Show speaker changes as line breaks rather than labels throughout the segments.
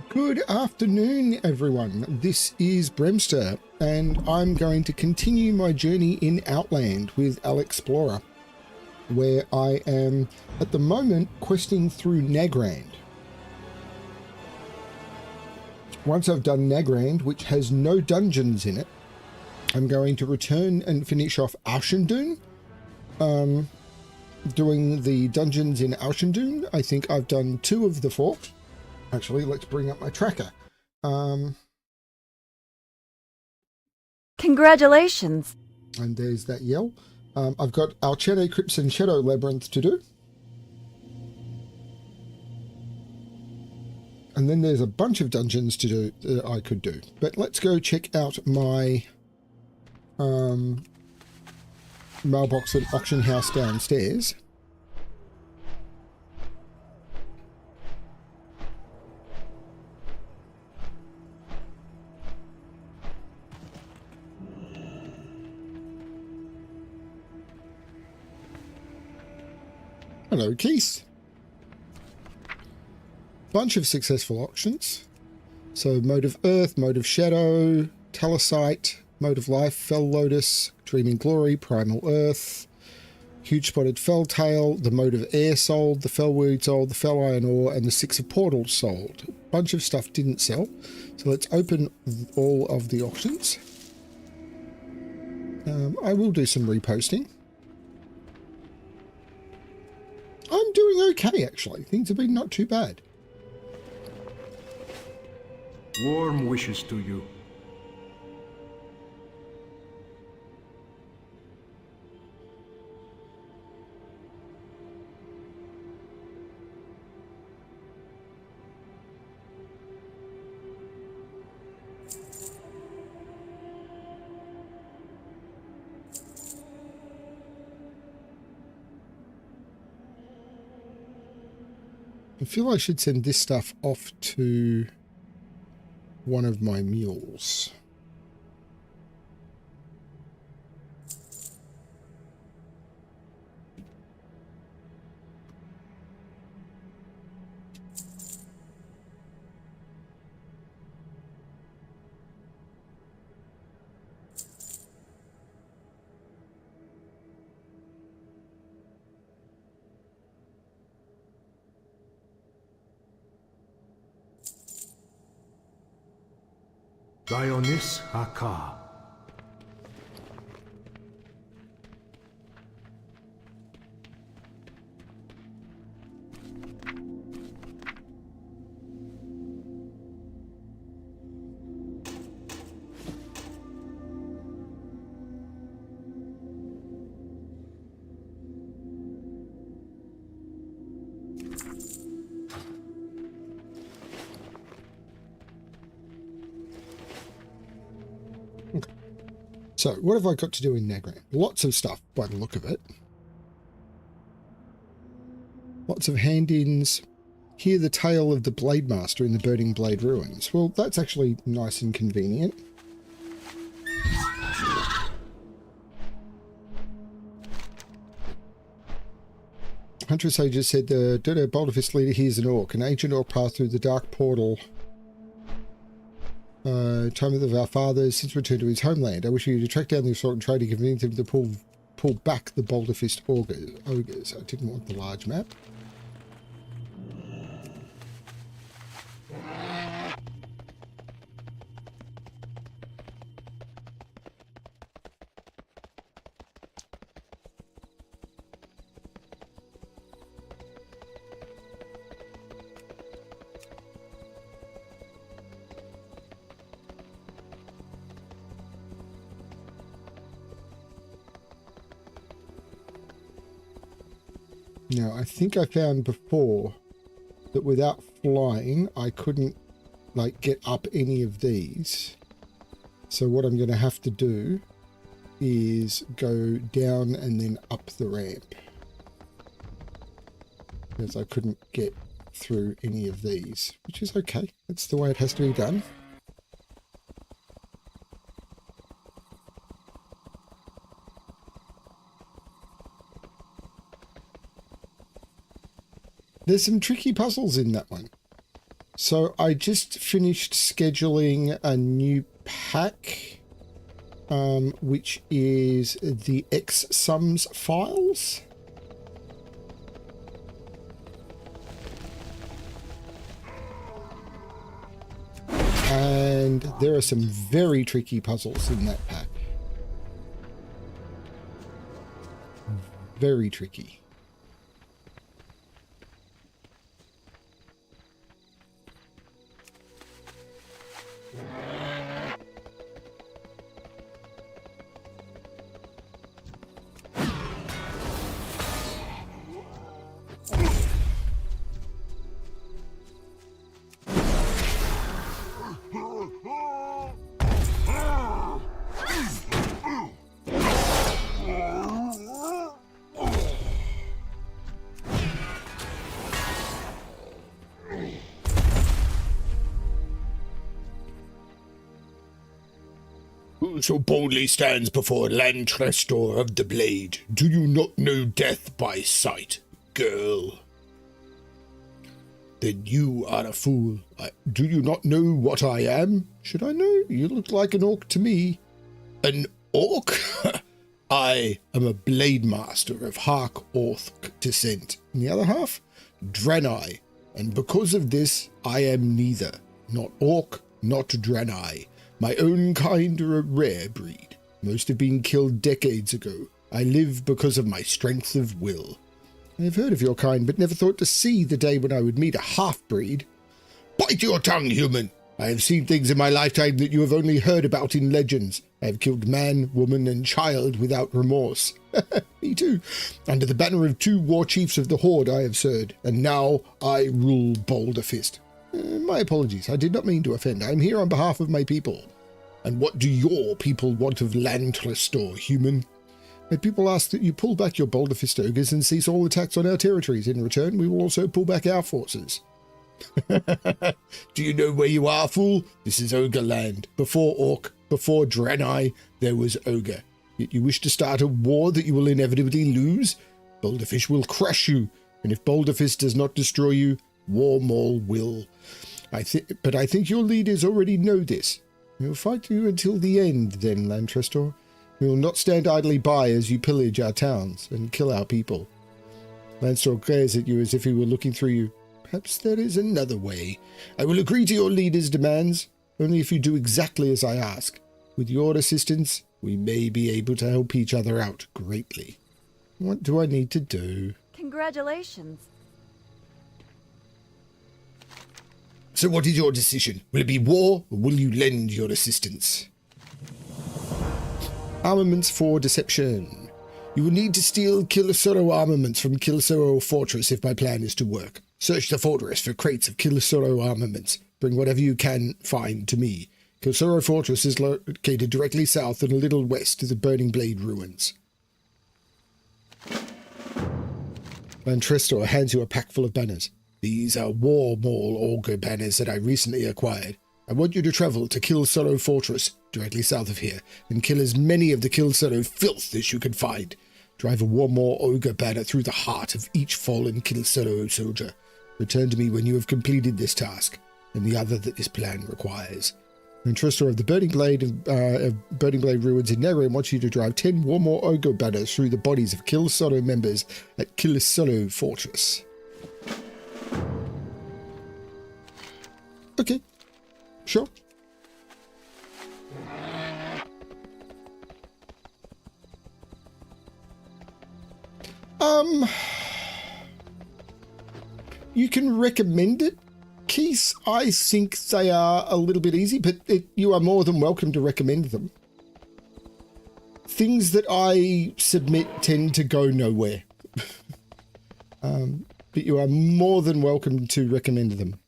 Good afternoon, everyone. This is Bremster, and I'm going to continue my journey in Outland with Alexplorer, where I am, at the moment, questing through Nagrand. Once I've done Nagrand, which has no dungeons in it, I'm going to return and finish off Ashendun. Doing the dungeons in Ashendun. I think I've done 2 of the 4. Actually, let's bring up my tracker.
Congratulations.
And there's that yell. I've got Alchede Crypts and Shadow Labyrinth to do. And then there's a bunch of dungeons to do that I could do. But let's go check out my mailbox and auction house downstairs. Hello, Keith. Bunch of successful auctions. So Mode of Earth, Mode of Shadow, Talosite, Mode of Life, Fell Lotus, Dreaming Glory, Primal Earth, Huge Spotted Felltail, the Mode of Air sold, the Fellweed sold, the Fell Iron Ore, and the Six of Portals sold. A bunch of stuff didn't sell. So let's open all of the auctions. I will do some reposting. I'm doing okay, actually. Things have been not too bad.
Warm wishes to you.
I feel I should send this stuff off to one of my mules.
Dionys Hakar.
So, what have I got to do in Nagrand? Lots of stuff, by the look of it. Lots of hand-ins. Hear the tale of the Blade Master in the Burning Blade Ruins. Well, that's actually nice and convenient. Hunter Sages said the Dodo Boulderfist leader hears an orc. An ancient orc passed through the dark portal. Time of our fathers since returned to his homeland. I wish you to track down the assault and try to convince him to pull back the Boulderfist ogres. I didn't want the large map. Now, I think I found before that without flying, I couldn't, like, get up any of these. So what I'm going to have to do is go down and then up the ramp. Because I couldn't get through any of these, which is okay. That's the way it has to be done. There's some tricky puzzles in that one. So I just finished scheduling a new pack, which is the XSums files. And there are some very tricky puzzles in that pack. Very tricky.
Who so boldly stands before Lantrestor of the Blade? Do you not know death by sight, girl? Then you are a fool. Do you not know what I am?
Should I know? You look like an orc to me.
An orc? I am a blade master of Hark-Orth descent.
And the other half?
Draenei. And because of this, I am neither. Not orc, not Draenei. My own kind are a rare breed. Most have been killed decades ago. I live because of my strength of will.
I have heard of your kind, but never thought to see the day when I would meet a half-breed.
Bite your tongue, human! I have seen things in my lifetime that you have only heard about in legends. I have killed man, woman, and child without remorse.
Me too.
Under the banner of 2 war chiefs of the Horde I have served, and now I rule Boulderfist.
My apologies. I did not mean to offend. I am here on behalf of my people.
And what do your people want of Lantrestor, human?
My people ask that you pull back your Boulderfist ogres and cease all attacks on our territories. In return, we will also pull back our forces.
Do you know where you are, fool? This is Ogre land. Before Orc, before Draenei, there was Ogre. Yet you wish to start a war that you will inevitably lose? Boulderfish will crush you, and if Boulderfist does not destroy you, War Maul will.
But I think your leaders already know this. We will fight you until the end, then, Lantrestor. We will not stand idly by as you pillage our towns and kill our people. Lantrestor glares at you as if he were looking through you.
Perhaps there is another way. I will agree to your leader's demands, only if you do exactly as I ask. With your assistance, we may be able to help each other out greatly.
What do I need to do?
Congratulations.
So what is your decision? Will it be war, or will you lend your assistance?
Armaments for deception.
You will need to steal Kilosoro armaments from Kilosoro Fortress if my plan is to work. Search the fortress for crates of Kilosoro armaments. Bring whatever you can find to me. Kilosoro Fortress is located directly south and a little west of the Burning Blade ruins.
Lantrestor hands you a pack full of banners.
These are War Maul Augur banners that I recently acquired. I want you to travel to Kilosoro Fortress, directly south of here, and kill as many of the Kilosoro filth as you can find. Drive a War Maul Augur banner through the heart of each fallen Kilosoro soldier. Return to me when you have completed this task, and the other that this plan requires.
Lantrestor of the Burning Blade ruins in Nehrim wants you to drive 10 War Maul Augur banners through the bodies of Kilosoro members at Kilosoro Fortress. Okay, sure. You can recommend it, Keith. I think they are a little bit easy, but you are more than welcome to recommend them. Things that I submit tend to go nowhere. But you are more than welcome to recommend them.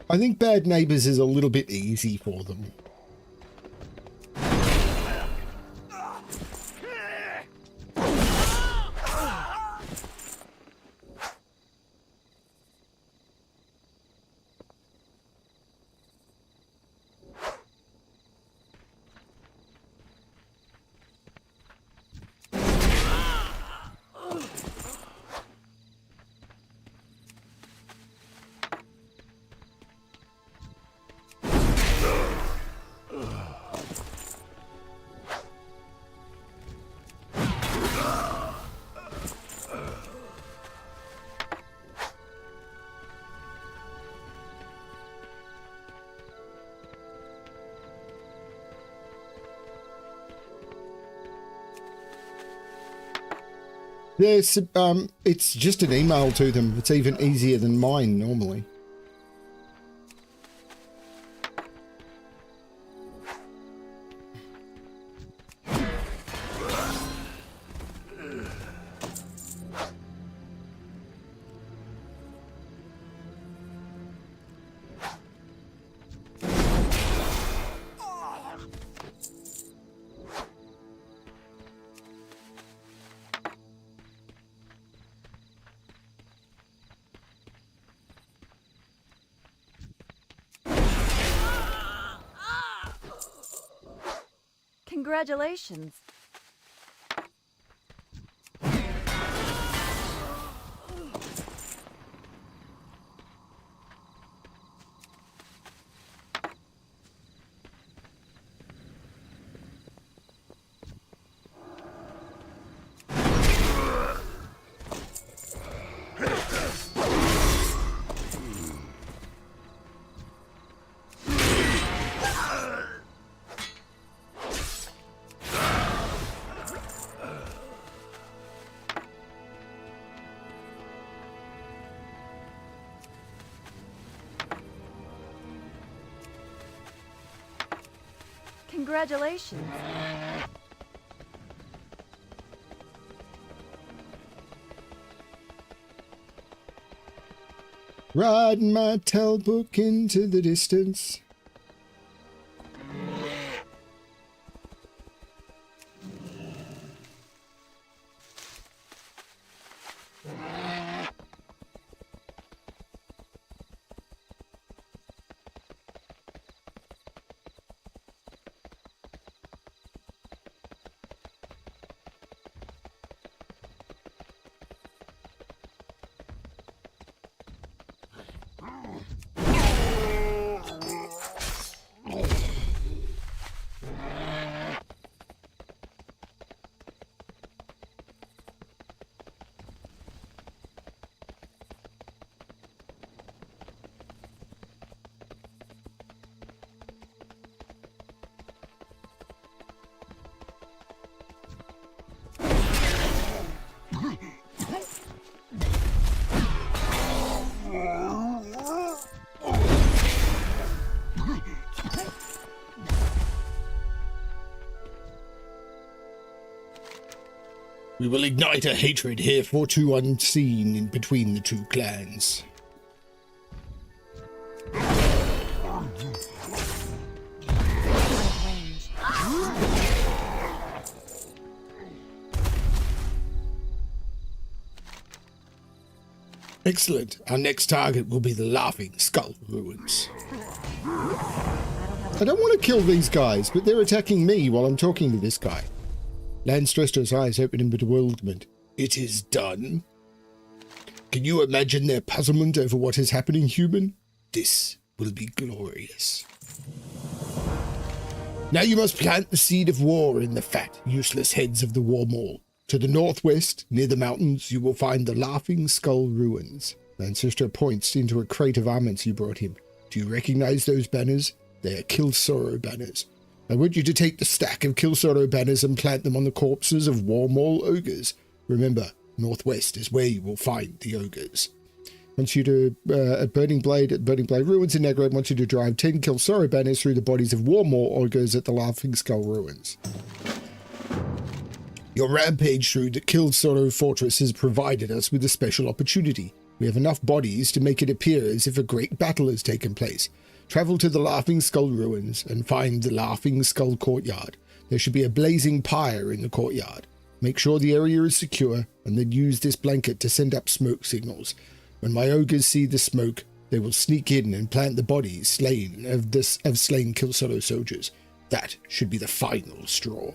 I think Bad Neighbours is a little bit easy for them. There's, it's just an email to them. It's even easier than mine normally.
Congratulations. Congratulations.
Riding my talbook into the distance.
We will ignite a hatred heretofore unseen in between the two clans. Excellent. Our next target will be the Laughing Skull Ruins.
I don't want to kill these guys, but they're attacking me while I'm talking to this guy.
Landstroster's eyes open in bewilderment. It is done. Can you imagine their puzzlement over what is happening, human? This will be glorious. Now you must plant the seed of war in the fat, useless heads of the war maul. To the northwest, near the mountains, you will find the Laughing Skull Ruins. Landstroster points into a crate of armaments you brought him. Do you recognize those banners? They are Kill Sorrow banners. I want you to take the stack of Kill Sorrow banners and plant them on the corpses of war maul ogres. Remember, northwest is where you will find the ogres. Wants you to, at Burning Blade Ruins in Negrod, wants you to drive 10 Kill Sorrow banners through the bodies of war maul ogres at the Laughing Skull Ruins. Your rampage through the Kill Sorrow Fortress has provided us with a special opportunity. We have enough bodies to make it appear as if a great battle has taken place. Travel to the Laughing Skull Ruins and find the Laughing Skull Courtyard. There should be a blazing pyre in the courtyard. Make sure the area is secure, and then use this blanket to send up smoke signals. When my ogres see the smoke, they will sneak in and plant the bodies slain Kill Sorrow soldiers. That should be the final straw.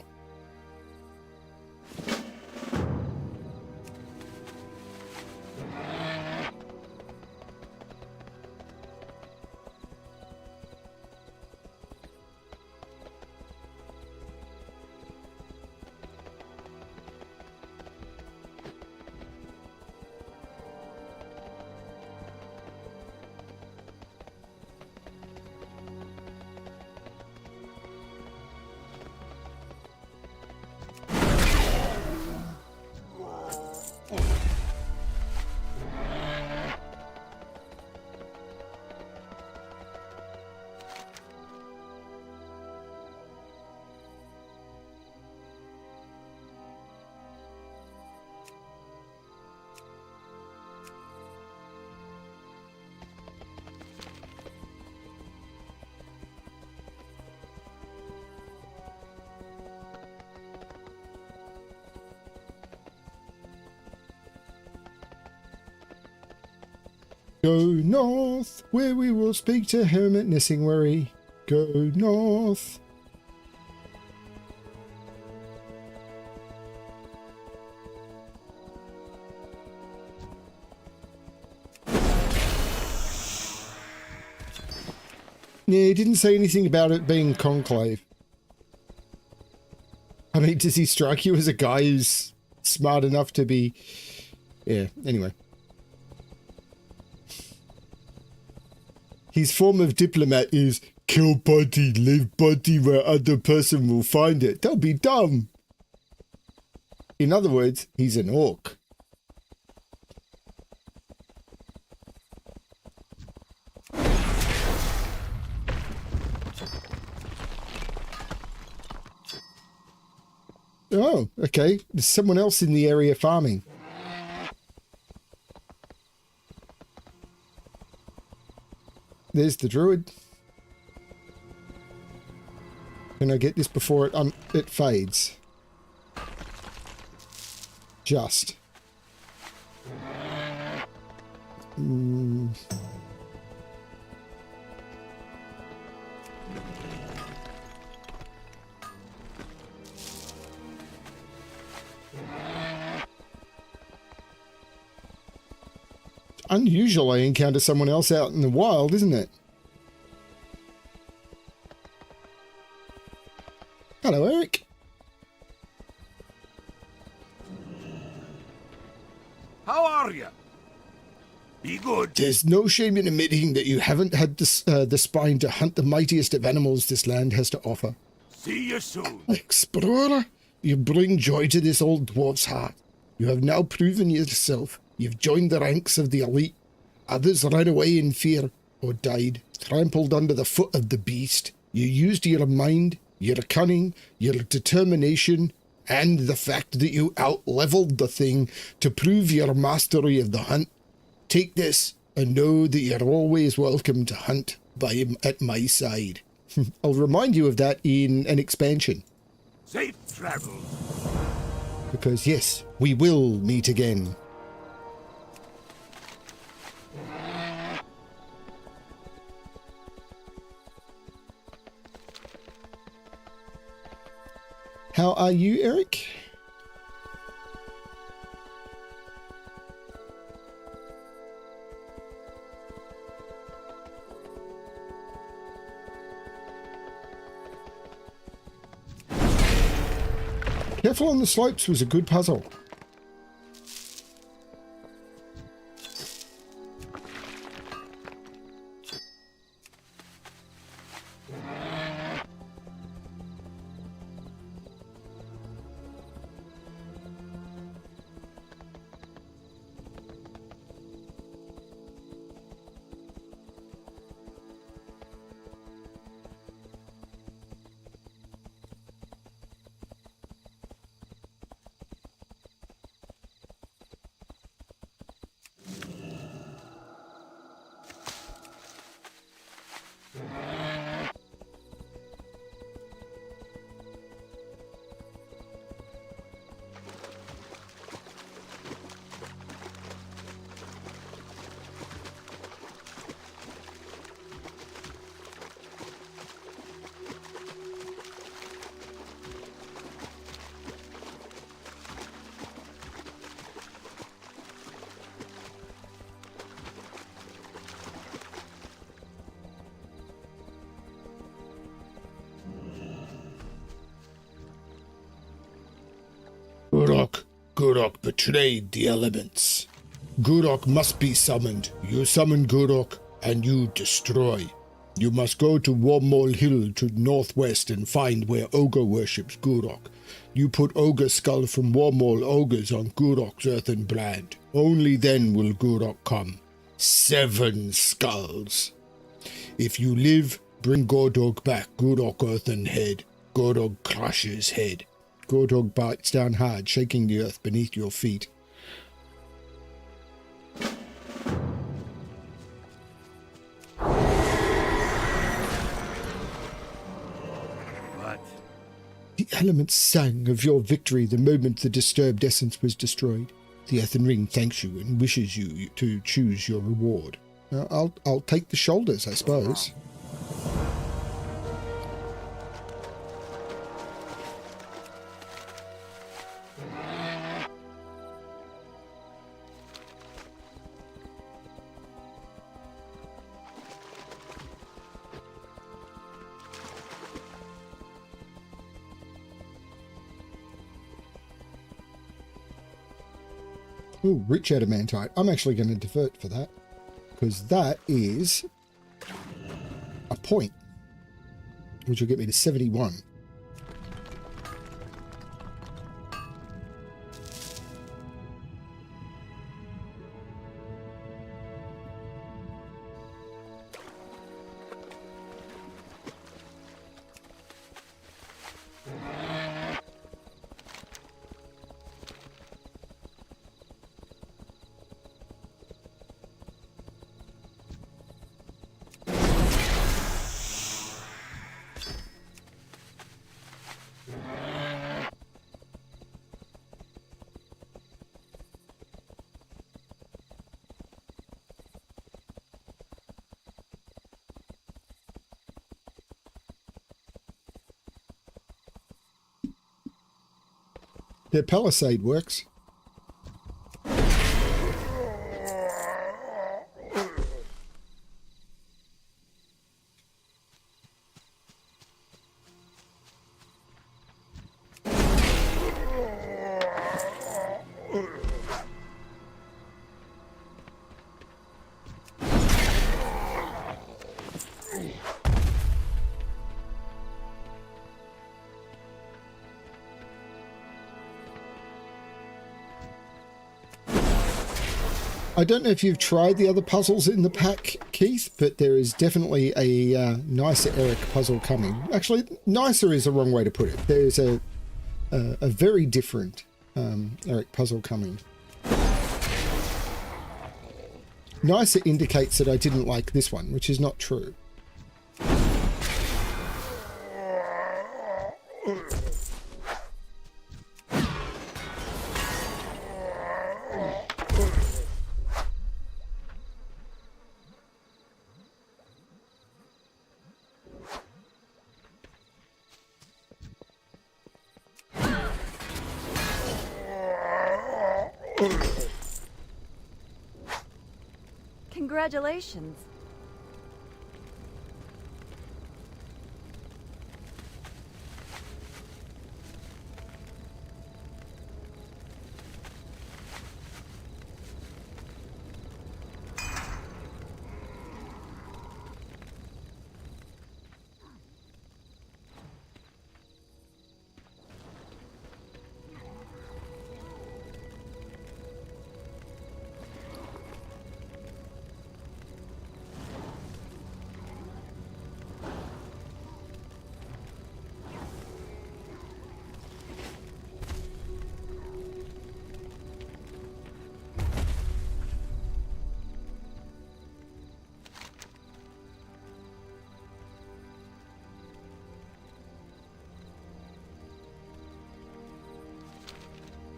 Go north, where we will speak to Hermit Nissingworry. Go north. Yeah, he didn't say anything about it being conclave. I mean, does he strike you as a guy who's smart enough to be... Yeah, anyway. His form of diplomat is kill body, leave body where other person will find it. Don't be dumb. In other words, he's an orc. Oh, okay. There's someone else in the area farming. There's the druid. Can I get this before it fades? Just. Unusual I encounter someone else out in the wild, isn't it? Hello, Eric.
How are you? Be good.
There's no shame in admitting that you haven't had the spine to hunt the mightiest of animals this land has to offer.
See you soon.
Explorer, you bring joy to this old dwarf's heart. You have now proven yourself. You've joined the ranks of the elite. Others ran away in fear or died, trampled under the foot of the beast. You used your mind, your cunning, your determination, and the fact that you out-leveled the thing to prove your mastery of the hunt. Take this and know that you're always welcome to hunt at my side. I'll remind you of that in an expansion.
Safe travels.
Because yes, we will meet again. How are you, Eric? Careful on the slopes was a good puzzle.
Gurok betrayed the elements. Gurok must be summoned. You summon Gurok, and you destroy. You must go to Wormhole Hill to northwest and find where Ogre worships Gurok. You put Ogre skull from Wormhole Ogres on Gurok's earthen brand. Only then will Gurok come. 7 skulls. If you live, bring Gordog back, Gurok earthen head. Gordog crushes head. Gordog bites down hard, shaking the earth beneath your feet.
What?
The elements sang of your victory the moment the disturbed essence was destroyed. The earthen ring thanks you and wishes you to choose your reward. I'll take the shoulders, I suppose. Ooh, rich adamantite. I'm actually going to divert for that, because that is a point, which will get me to 71. The palisade works. I don't know if you've tried the other puzzles in the pack, Keith, but there is definitely a nicer Eric puzzle coming. Actually, nicer is the wrong way to put it. There's a very different Eric puzzle coming. Nicer indicates that I didn't like this one, which is not true.
Congratulations.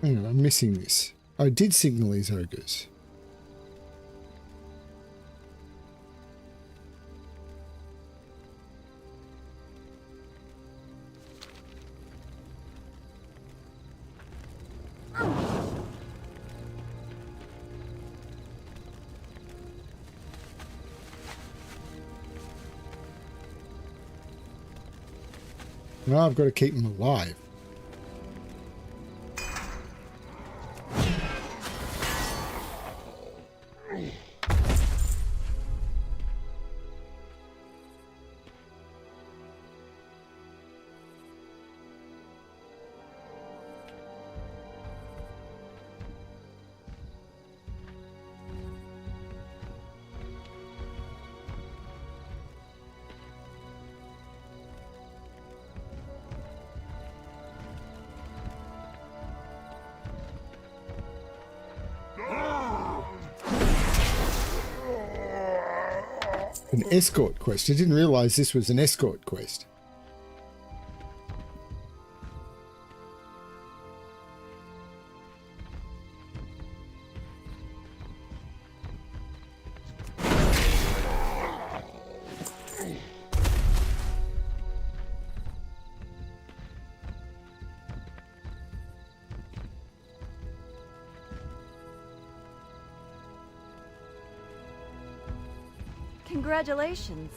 Hang on, I'm missing this. I did signal these ogres. Now I've got to keep them alive. An escort quest. I didn't realize this was an escort quest.
Congratulations.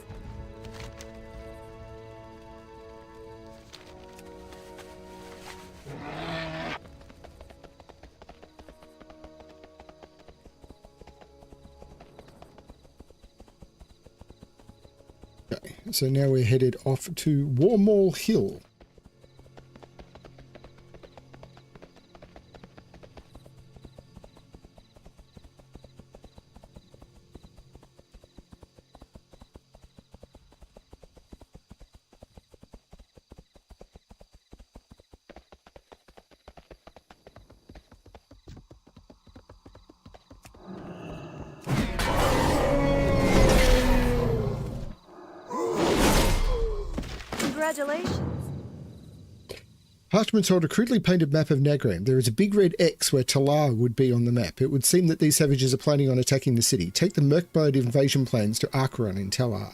Okay, so now we're headed off to Warmall Hill.
Congratulations.
Parchments hold a crudely painted map of Nagram. There is a big red X where Talar would be on the map. It would seem that these savages are planning on attacking the city. Take the Merkbird invasion plans to Archeron in Talar.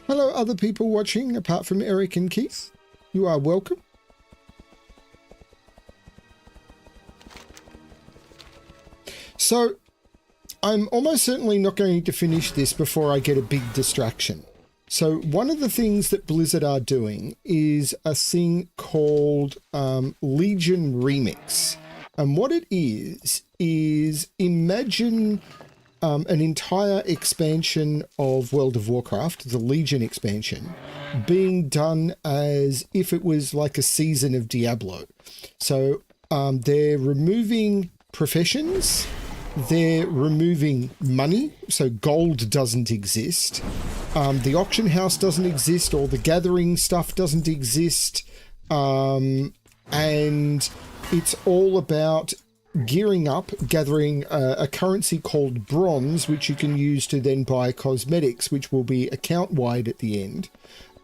Hello, other people watching, apart from Eric and Keith. You are welcome. So, I'm almost certainly not going to finish this before I get a big distraction. So, one of the things that Blizzard are doing is a thing called Legion Remix. And what it is imagine an entire expansion of World of Warcraft, the Legion expansion, being done as if it was like a season of Diablo. So they're removing professions, they're removing money, so gold doesn't exist, the auction house doesn't exist, or the gathering stuff doesn't exist, and it's all about gearing up, gathering a currency called bronze, which you can use to then buy cosmetics, which will be account-wide at the end.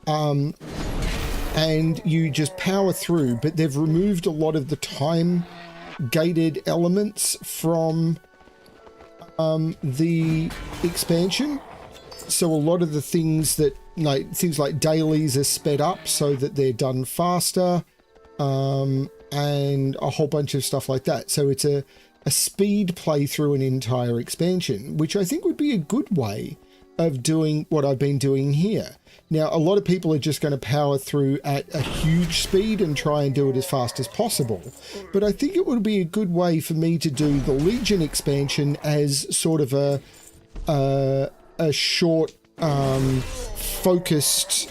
And you just power through, but they've removed a lot of the time-gated elements from the expansion. So a lot of the things that, like, things like dailies are sped up so that they're done faster. And a whole bunch of stuff like that. So it's a speed play through an entire expansion, which I think would be a good way of doing what I've been doing here. Now, a lot of people are just going to power through at a huge speed and try and do it as fast as possible. But I think it would be a good way for me to do the Legion expansion as sort of a short, focused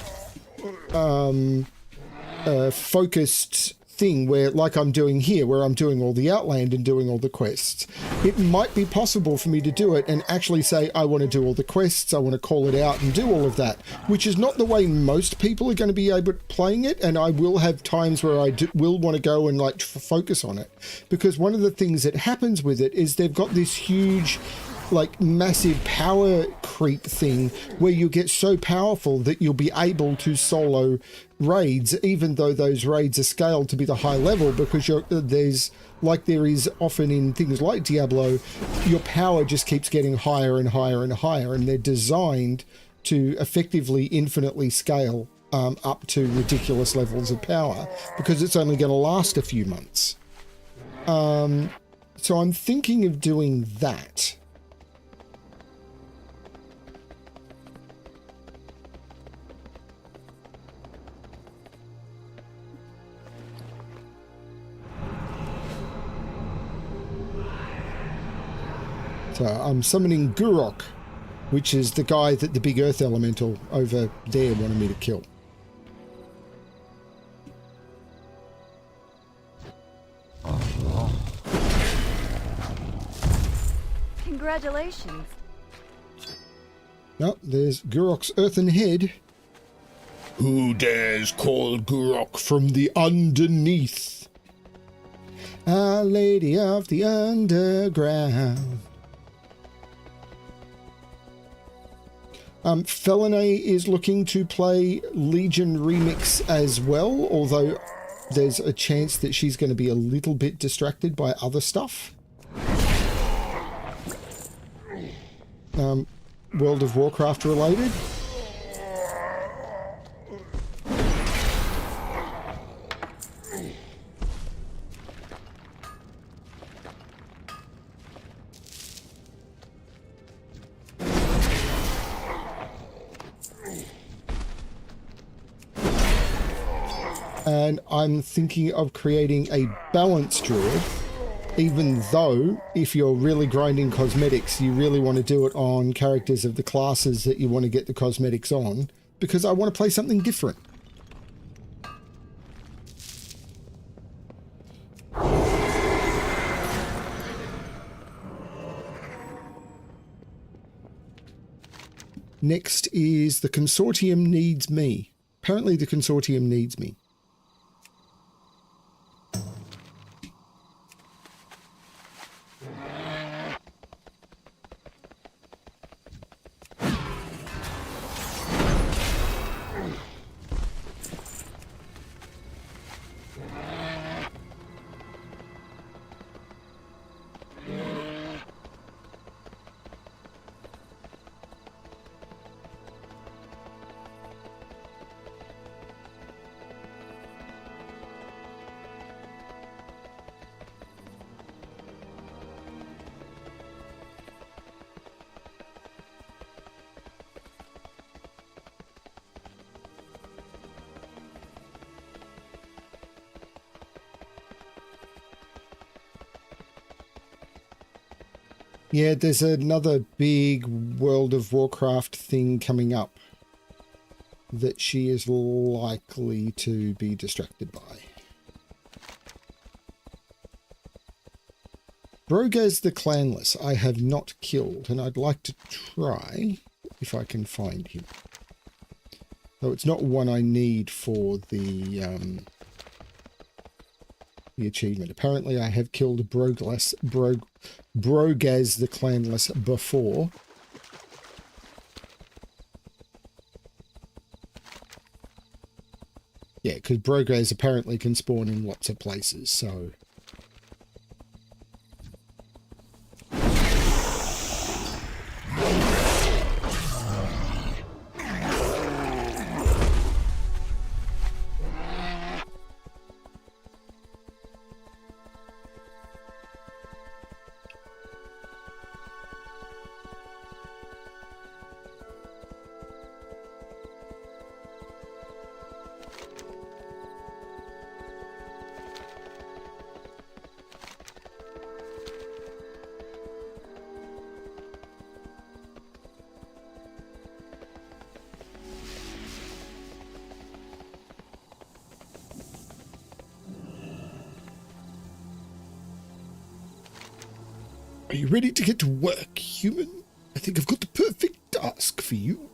thing where, like I'm doing here, where I'm doing all the Outland and doing all the quests. It might be possible for me to do it and actually say, I want to do all the quests, I want to call it out and do all of that, which is not the way most people are going to be able to playing it, and I will have times where I will want to go and like focus on it, because one of the things that happens with it is they've got this huge, like, massive power creep thing where you get so powerful that you'll be able to solo raids, even though those raids are scaled to be the high level, because there's, like there is often in things like Diablo, your power just keeps getting higher and higher and higher, and they're designed to effectively infinitely scale up to ridiculous levels of power, because it's only going to last a few months. So I'm thinking of doing that. So I'm summoning Gurok, which is the guy that the big earth elemental over there wanted me to kill.
Congratulations.
Oh, there's Gurok's earthen head.
Who dares call Gurok from the underneath?
Our Lady of the Underground. Felinae is looking to play Legion Remix as well, although there's a chance that she's going to be a little bit distracted by other stuff. World of Warcraft related. And I'm thinking of creating a balanced druid, even though if you're really grinding cosmetics, you really want to do it on characters of the classes that you want to get the cosmetics on, because I want to play something different. Next is the consortium needs me. Apparently the consortium needs me. Yeah, there's another big World of Warcraft thing coming up that she is likely to be distracted by. Brogaz the Clanless I have not killed, and I'd like to try if I can find him. Though it's not one I need for the achievement. Apparently I have killed Brogaz the Clanless before. Yeah, because Brogaz apparently can spawn in lots of places, so... Are you ready to get to work, human? I think I've got the perfect task for you.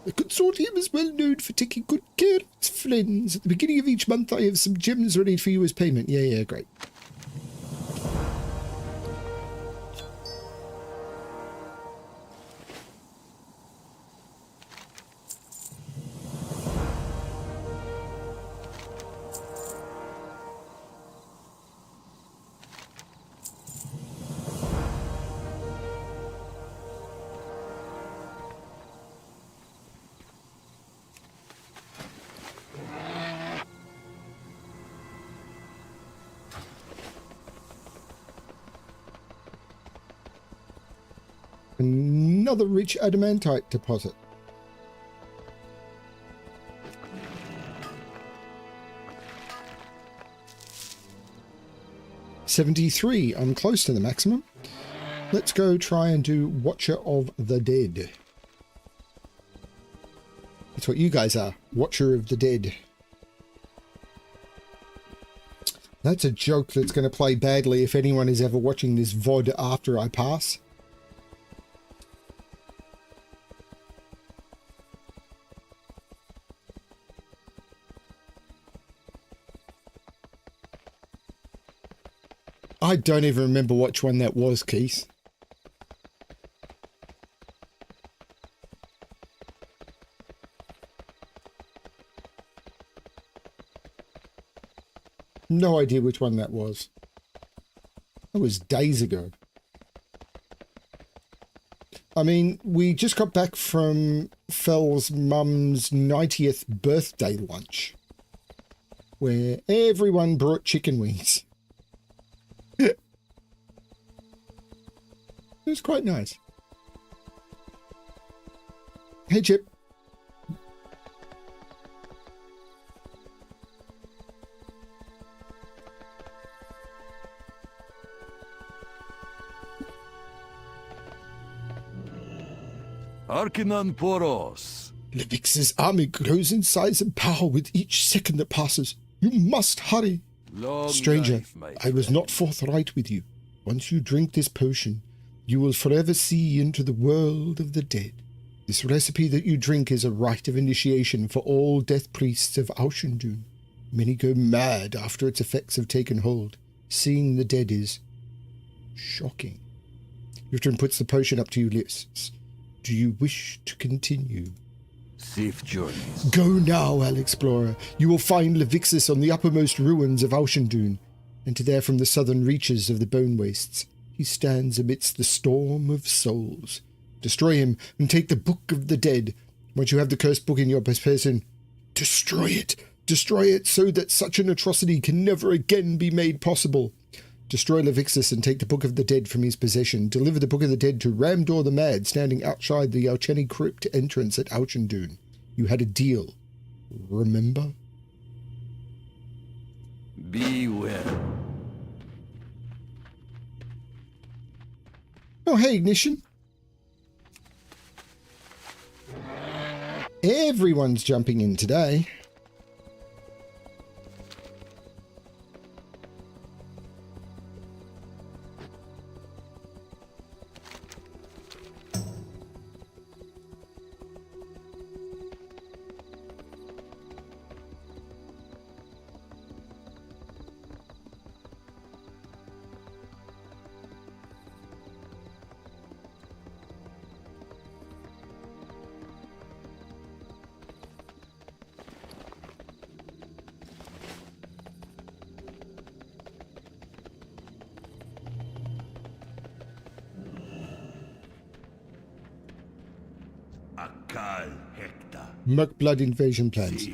The consortium is well known for taking good care of its friends. At the beginning of each month, I have some gems ready for you as payment. Yeah, great. Another rich adamantite deposit. $73. I'm close to the maximum. Let's go try and do Watcher of the Dead. That's what you guys are. Watcher of the Dead. That's a joke that's going to play badly if anyone is ever watching this VOD after I pass. I I don't even remember which one that was, Keith. No idea which one that was. That was days ago. I mean, we just got back from Fel's mum's 90th birthday lunch, where everyone brought chicken wings. It was quite nice. Hey, Chip.
Arkinan Poros.
Levix's army grows in size and power with each second that passes. You must hurry.
Long
Stranger,
life, my
I was
friend.
not forthright with you. Once you drink this potion, you will forever see into the world of the dead. This recipe that you drink is a rite of initiation for all death priests of Auchendun. Many go mad after its effects have taken hold. Seeing the dead is shocking. Lutrin puts the potion up to your lips. Do you wish to continue?
Safe journeys.
Go now, Alexplorer. You will find Levixis on the uppermost ruins of Auchendun, and there from the southern reaches of the Bone Wastes. He stands amidst the storm of souls. Destroy him and take the Book of the Dead. Once you have the cursed book in your possession, destroy it. Destroy it so that such an atrocity can never again be made possible. Destroy Levixis and take the Book of the Dead from his possession. Deliver the Book of the Dead to Ramdor the Mad, standing outside the Alcheni Crypt entrance at Auchendun. You had a deal. Remember?
Be well.
Oh, hey, Ignition. Everyone's jumping in today.
Akal Hector.
Murkblood invasion plans.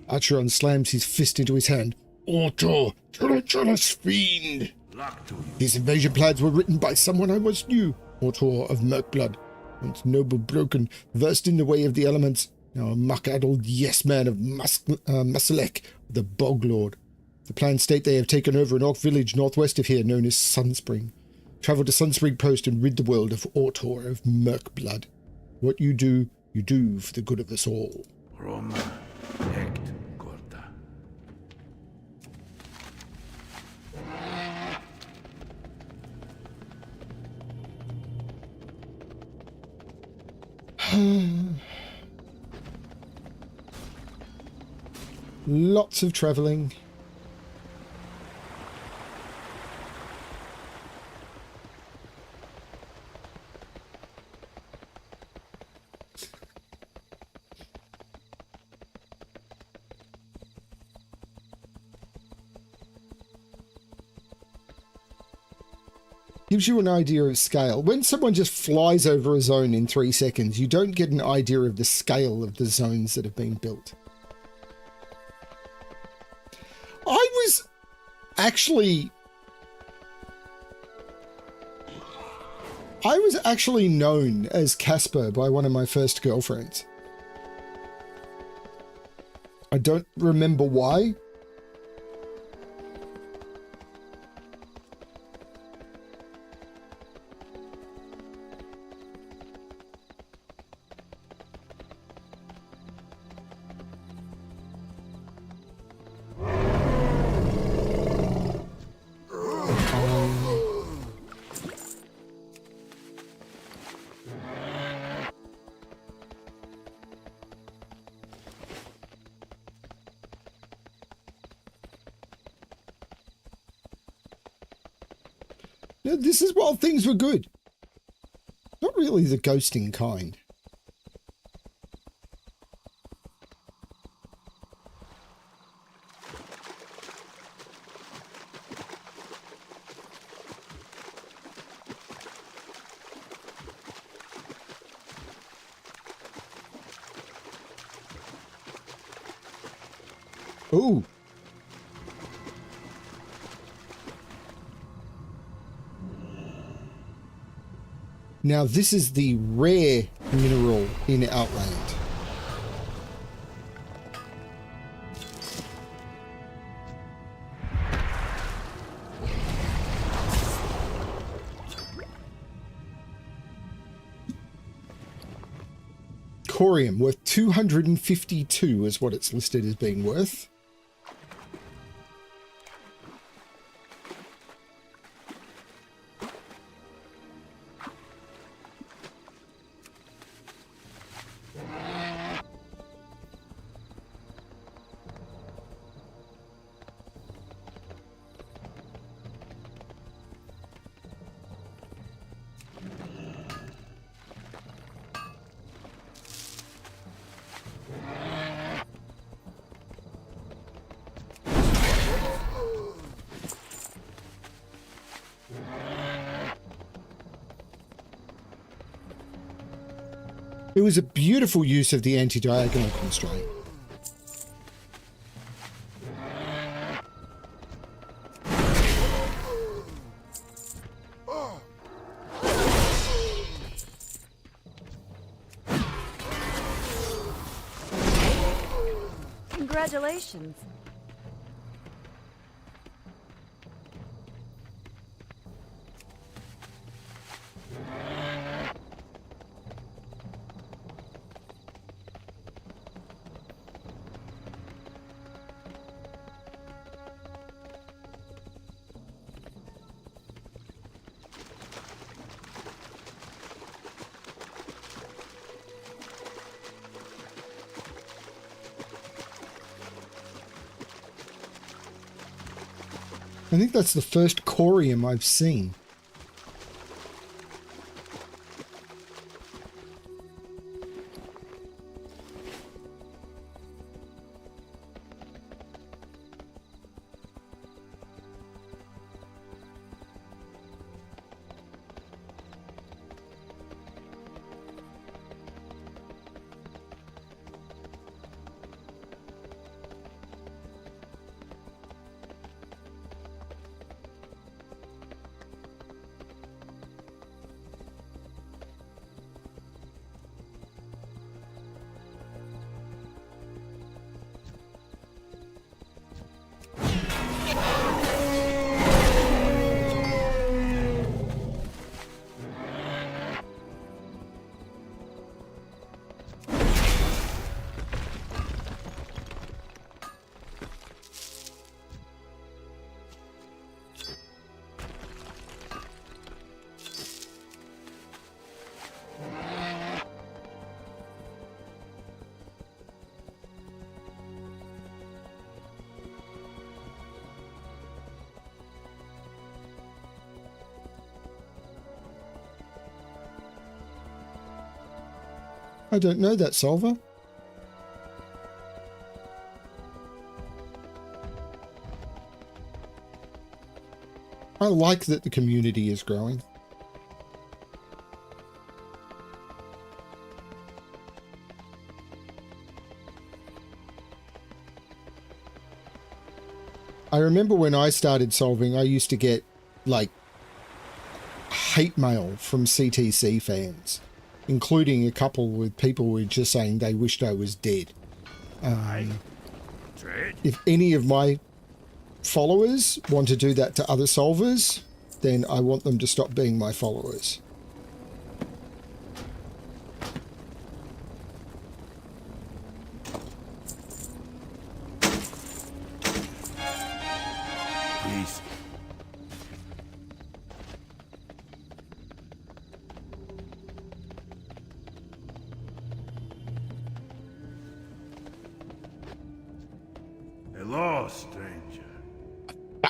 Acheron slams his fist into his hand.
Otto, treacherous fiend!
Luck to you.
These invasion plans were written by someone I once knew. Otto of Murkblood. Once noble broken, versed in the way of the elements. Now a muck-addled yes-man of Masalek, the Bog Lord. The plans state they have taken over an orc village northwest of here known as Sunspring. Travel to Sunspring Post and rid the world of Otto of Murkblood. What you do for the good of us all.
Roma Hect Corta.
Lots of travelling. Gives you an idea of scale. When someone just flies over a zone in 3 seconds, you don't get an idea of the scale of the zones that have been built. I was actually known as Casper by one of my first girlfriends. I don't remember why. No, this is while things were good. Not really the ghosting kind. Ooh. Now this is the rare mineral in Outland. Corium, worth 252 is what it's listed as being worth. It was a beautiful use of the anti-diagonal constraint.
Congratulations.
I think that's the first corium I've seen. I don't know that, Solver. I like that the community is growing. I remember when I started solving, I used to get, like, hate mail from CTC fans, including a couple with people who were just saying they wished I was dead. If any of my followers want to do that to other solvers, then I want them to stop being my followers.
Peace. Hello, stranger.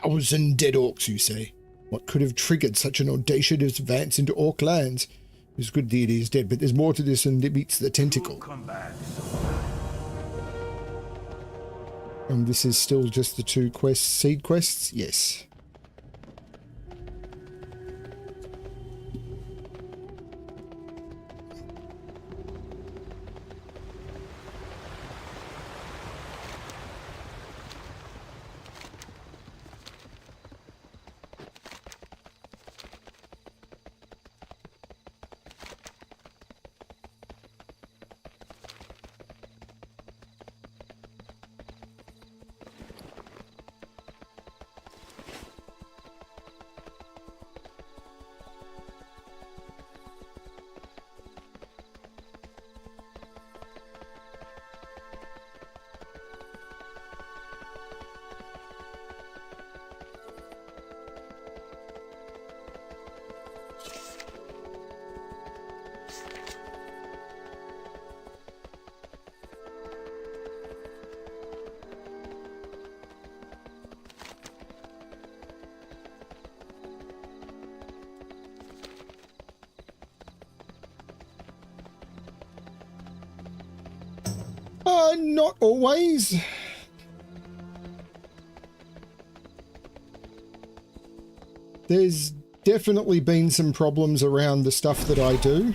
1,000 dead orcs, you say? What could have triggered such an audacious advance into Orc lands? It's good deity is dead, but there's more to this than meets the tentacle.
Come back.
And this is still just the 2 quests, seed quests? Yes. Not always. There's definitely been some problems around the stuff that I do.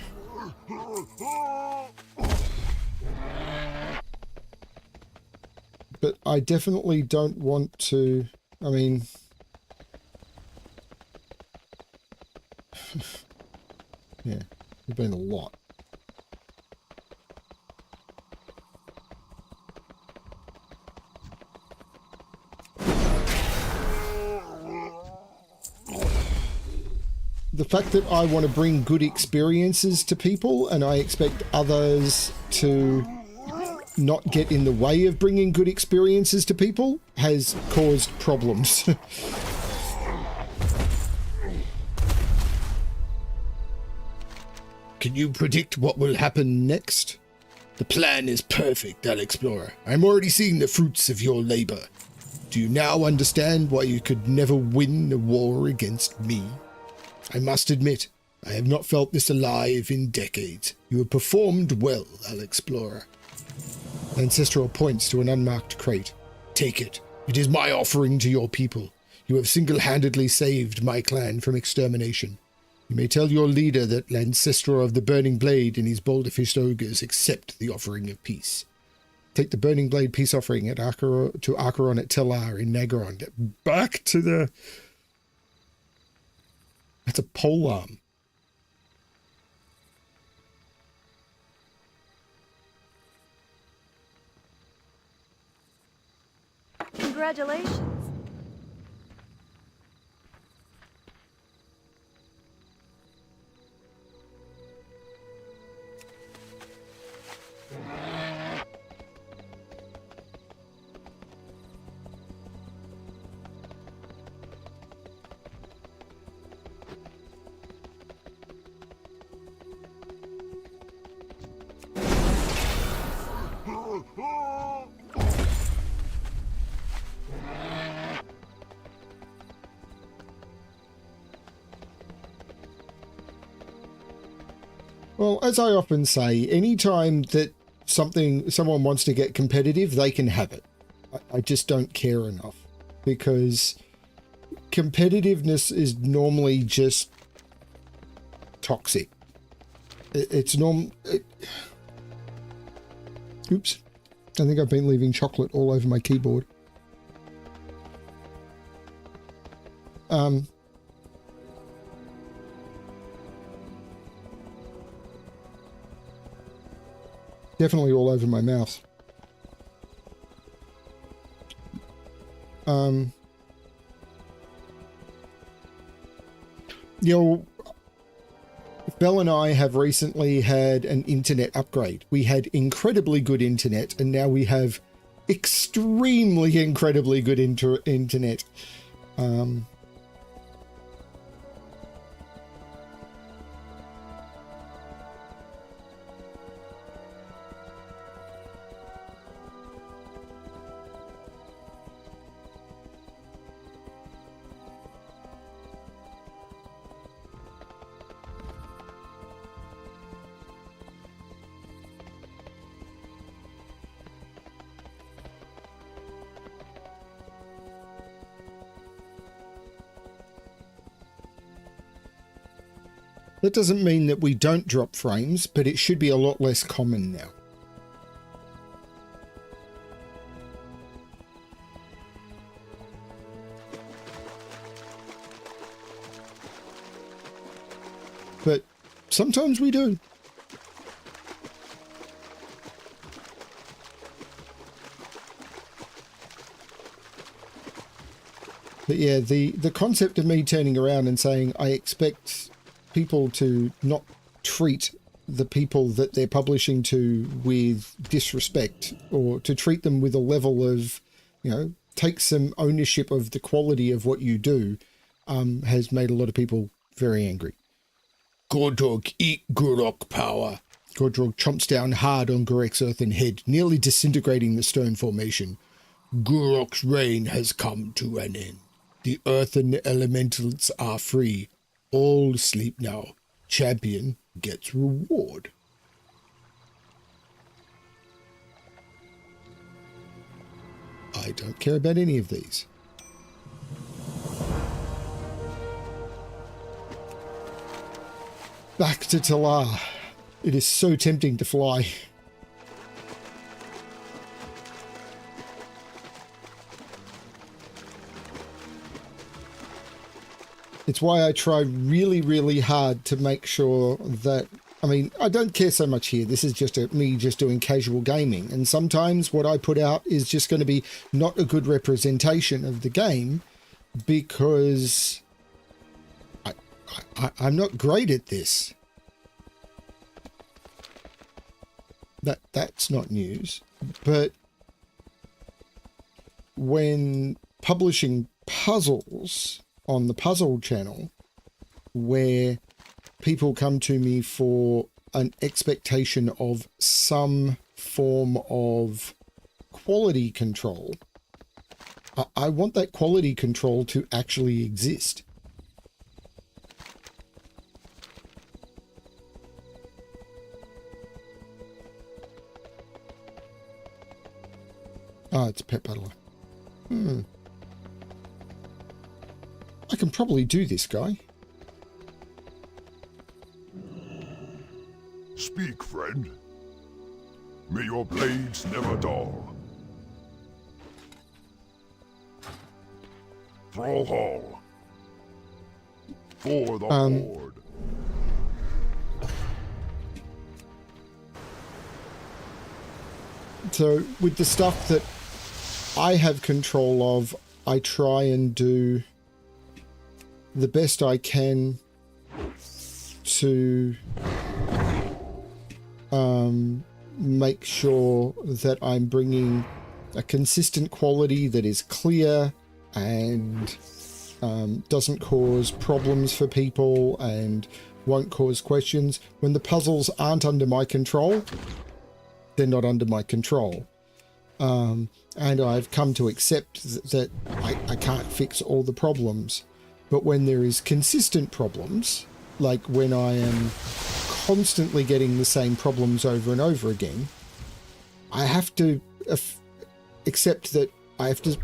But I definitely don't want to, I mean... yeah, there's been a lot. The fact that I want to bring good experiences to people and I expect others to not get in the way of bringing good experiences to people has caused problems.
Can you predict what will happen next? The plan is perfect, Alexplorer. I'm already seeing the fruits of your labor. Do you now understand why you could never win a war against me? I must admit, I have not felt this alive in decades. You have performed well, Alexplorer.
Ancestral points to an unmarked crate.
Take it. It is my offering to your people. You have single-handedly saved my clan from extermination. You may tell your leader that Ancestor of the Burning Blade and his boulder-fished ogres accept the offering of peace.
Take the Burning Blade peace offering at to Acheron at Telar in Nagaron. Back to the... That's a polearm.
Congratulations.
Well, as I often say, anytime that someone wants to get competitive, they can have it. I just don't care enough, because competitiveness is normally just toxic. Oops. I think I've been leaving chocolate all over my keyboard. Definitely all over my mouse. You know, Belle and I have recently had an internet upgrade. We had incredibly good internet, and now we have extremely incredibly good internet. That doesn't mean that we don't drop frames, but it should be a lot less common now. But sometimes we do. But yeah, the concept of me turning around and saying I expect people to not treat the people that they're publishing to with disrespect, or to treat them with a level of, you know, take some ownership of the quality of what you do, has made a lot of people very angry.
Gordog, eat Gurok power.
Gordrog chomps down hard on Gorek's earthen head, nearly disintegrating the stone formation.
Gurok's reign has come to an end. The earthen elementals are free. All sleep now. Champion gets reward.
I don't care about any of these. Back to Talar. It is so tempting to fly. It's why I try really, really hard to make sure that, I mean, I don't care so much here. This is just me just doing casual gaming. And sometimes what I put out is just going to be not a good representation of the game, because I'm not great at this. That's not news. But when publishing puzzles on the puzzle channel, where people come to me for an expectation of some form of quality control, I want that quality control to actually exist. Oh, it's a pet battler. I can probably do this guy.
Speak, friend. May your blades never dull. Thrall Hall. For the Horde.
So with the stuff that I have control of, I try and do the best I can to make sure that I'm bringing a consistent quality that is clear and doesn't cause problems for people and won't cause questions. When the puzzles aren't under my control, they're not under my control. And I've come to accept that I can't fix all the problems. But when there is consistent problems, like when I am constantly getting the same problems over and over again, I have to accept that I have to,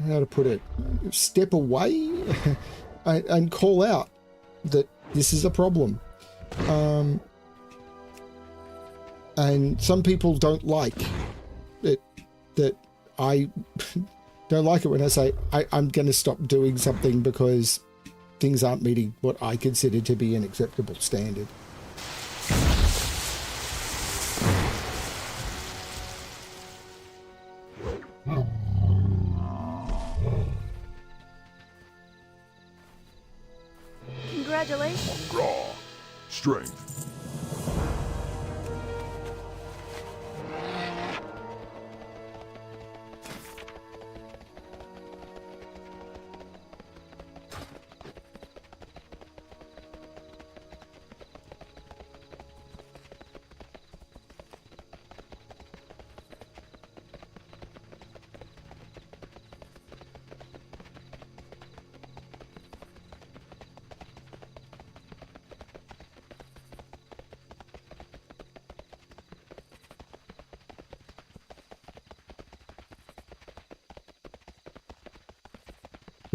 how to put it, step away and call out that this is a problem. And some people don't like it, that I don't like it when I say I'm going to stop doing something because things aren't meeting what I consider to be an acceptable standard.
Congratulations.
Raw. Strength.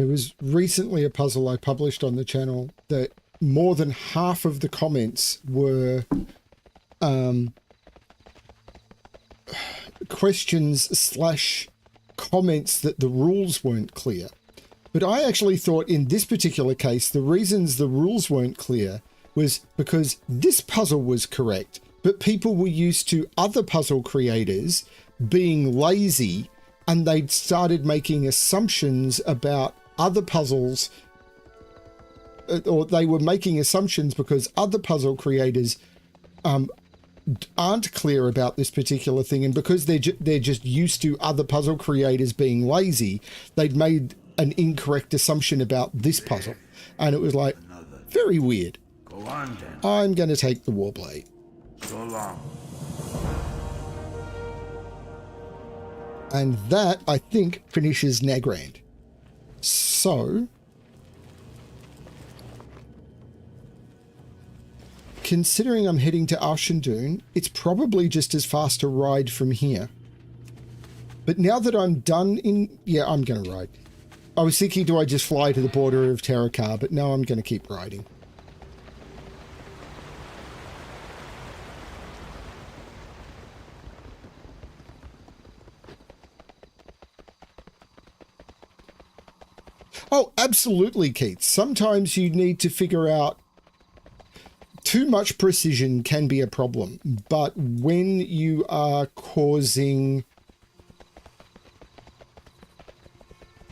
There was recently a puzzle I published on the channel that more than half of the comments were questions / comments that the rules weren't clear. But I actually thought in this particular case, the reasons the rules weren't clear was because this puzzle was correct, but people were used to other puzzle creators being lazy, and they'd started making assumptions about other puzzles, or they were making assumptions because other puzzle creators aren't clear about this particular thing, and because they're just used to other puzzle creators being lazy, they'd made an incorrect assumption about this puzzle, and it was like very weird.
Go on then.
I'm going to take the Warblade.
So long.
And that, I think, finishes Nagrand. So, considering I'm heading to Arshandun, it's probably just as fast to ride from here. But now that I'm done in... Yeah, I'm going to ride. I was thinking, do I just fly to the border of Terakar? But no, I'm going to keep riding. Oh, absolutely, Keith. Sometimes you need to figure out... Too much precision can be a problem, but when you are causing...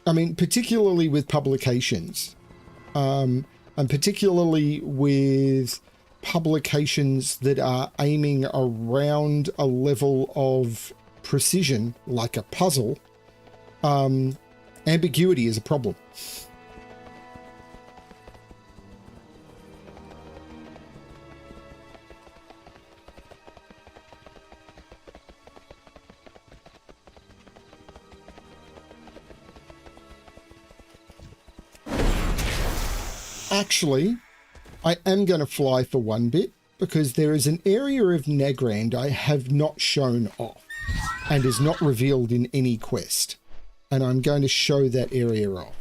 I mean, particularly with publications, and particularly with publications that are aiming around a level of precision, like a puzzle, ambiguity is a problem. Actually, I am going to fly for one bit, because there is an area of Nagrand I have not shown off and is not revealed in any quest. And I'm going to show that area off.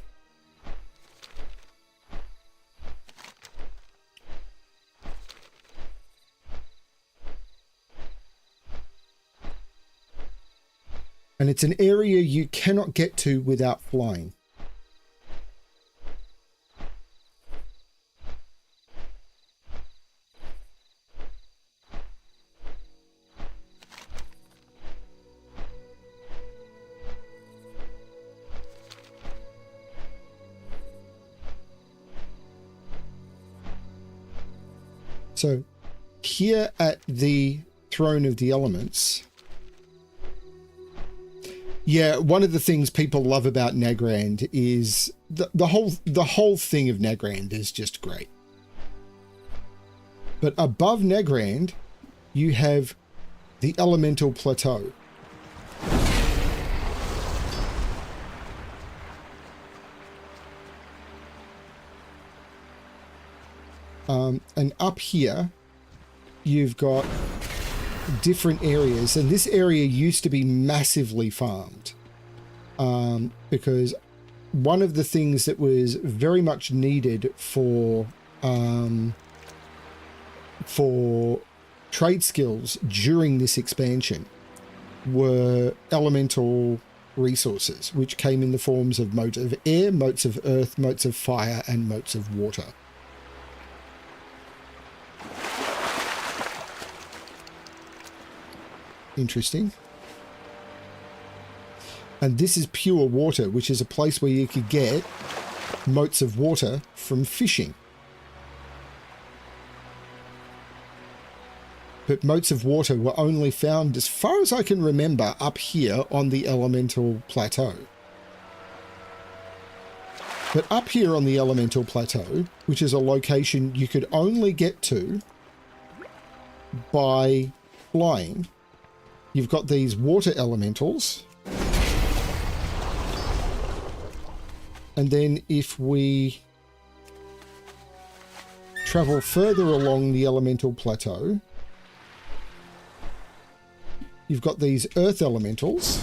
And it's an area you cannot get to without flying. So here at the Throne of the Elements, yeah, one of the things people love about Nagrand is the whole thing of Nagrand is just great. But above Nagrand, you have the Elemental Plateau. And up here, you've got different areas. And this area used to be massively farmed. Because one of the things that was very much needed for trade skills during this expansion were elemental resources, which came in the forms of motes of air, motes of earth, motes of fire, and motes of water. Interesting. And this is pure water, which is a place where you could get motes of water from fishing. But motes of water were only found, as far as I can remember, up here on the Elemental Plateau. But up here on the Elemental Plateau, which is a location you could only get to by flying, you've got these water elementals. And then if we travel further along the Elemental Plateau, you've got these earth elementals.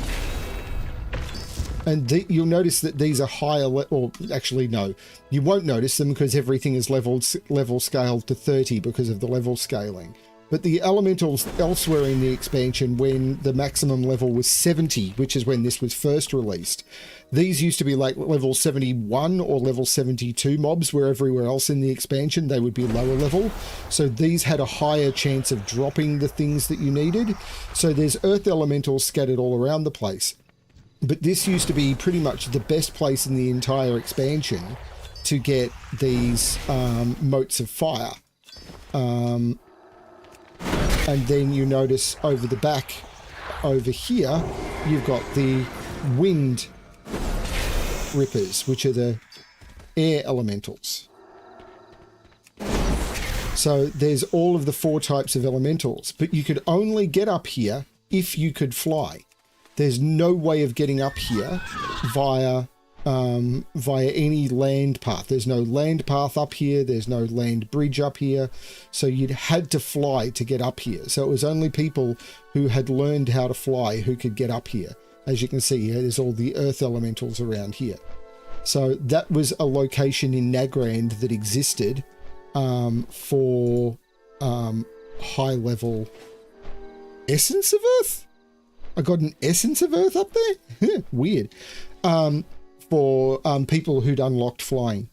And you'll notice that these are higher, or actually no, you won't notice them because everything is level scaled to 30 because of the level scaling. But the elementals elsewhere in the expansion, when the maximum level was 70, which is when this was first released, these used to be like level 71 or level 72 mobs, where everywhere else in the expansion they would be lower level. So these had a higher chance of dropping the things that you needed. So there's earth elementals scattered all around the place. But this used to be pretty much the best place in the entire expansion to get these motes of fire. And then you notice over the back, over here, you've got the wind rippers, which are the air elementals. So there's all of the 4 types of elementals, but you could only get up here if you could fly. There's no way of getting up here via any land path. There's no land path up here. There's no land bridge up here. So you'd had to fly to get up here. So it was only people who had learned how to fly who could get up here. As you can see here, there's all the earth elementals around here. So that was a location in Nagrand that existed for high level essence of earth. I got an essence of earth up there? Weird. For people who'd unlocked flying.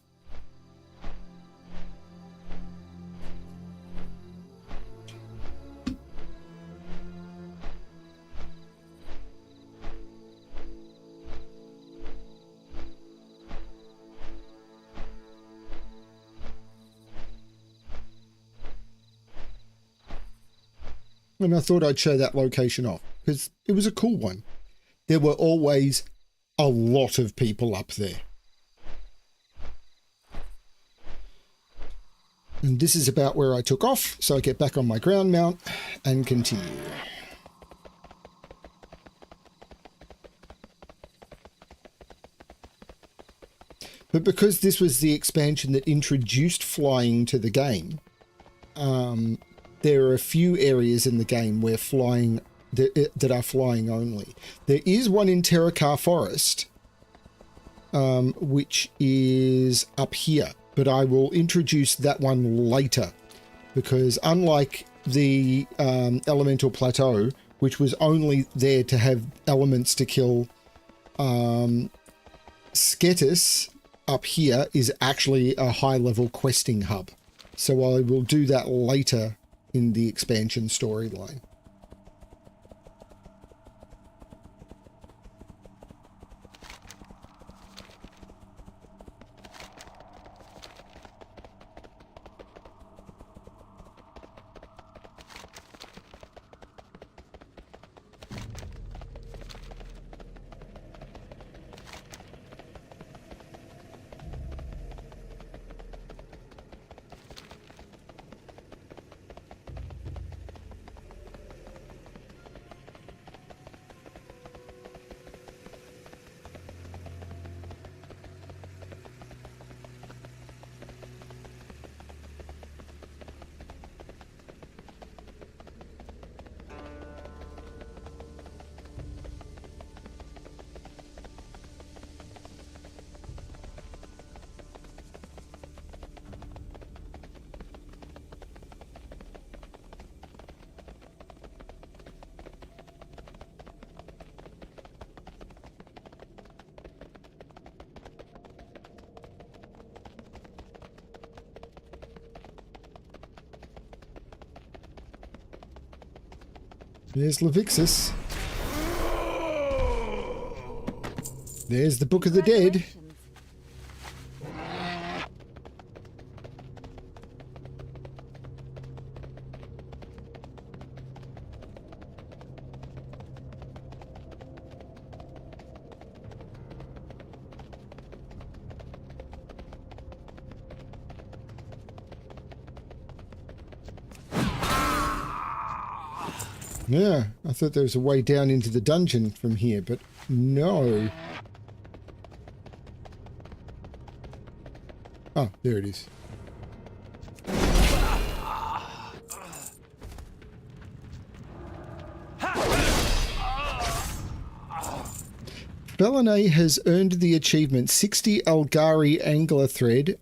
And I thought I'd show that location off because it was a cool one. There were always a lot of people up there. And this is about where I took off, so I get back on my ground mount and continue. But because this was the expansion that introduced flying to the game, there are a few areas in the game where flying that are flying only. There is one in Terakar Forest, which is up here, but I will introduce that one later because unlike the Elemental Plateau, which was only there to have elements to kill, Sketis up here is actually a high-level questing hub. So I will do that later in the expansion storyline. There's Levixus. There's the Book of the Dead. Yeah, I thought there was a way down into the dungeon from here, but no. Oh, there it is. Bellinay has earned the achievement 60 Algari Angler Thread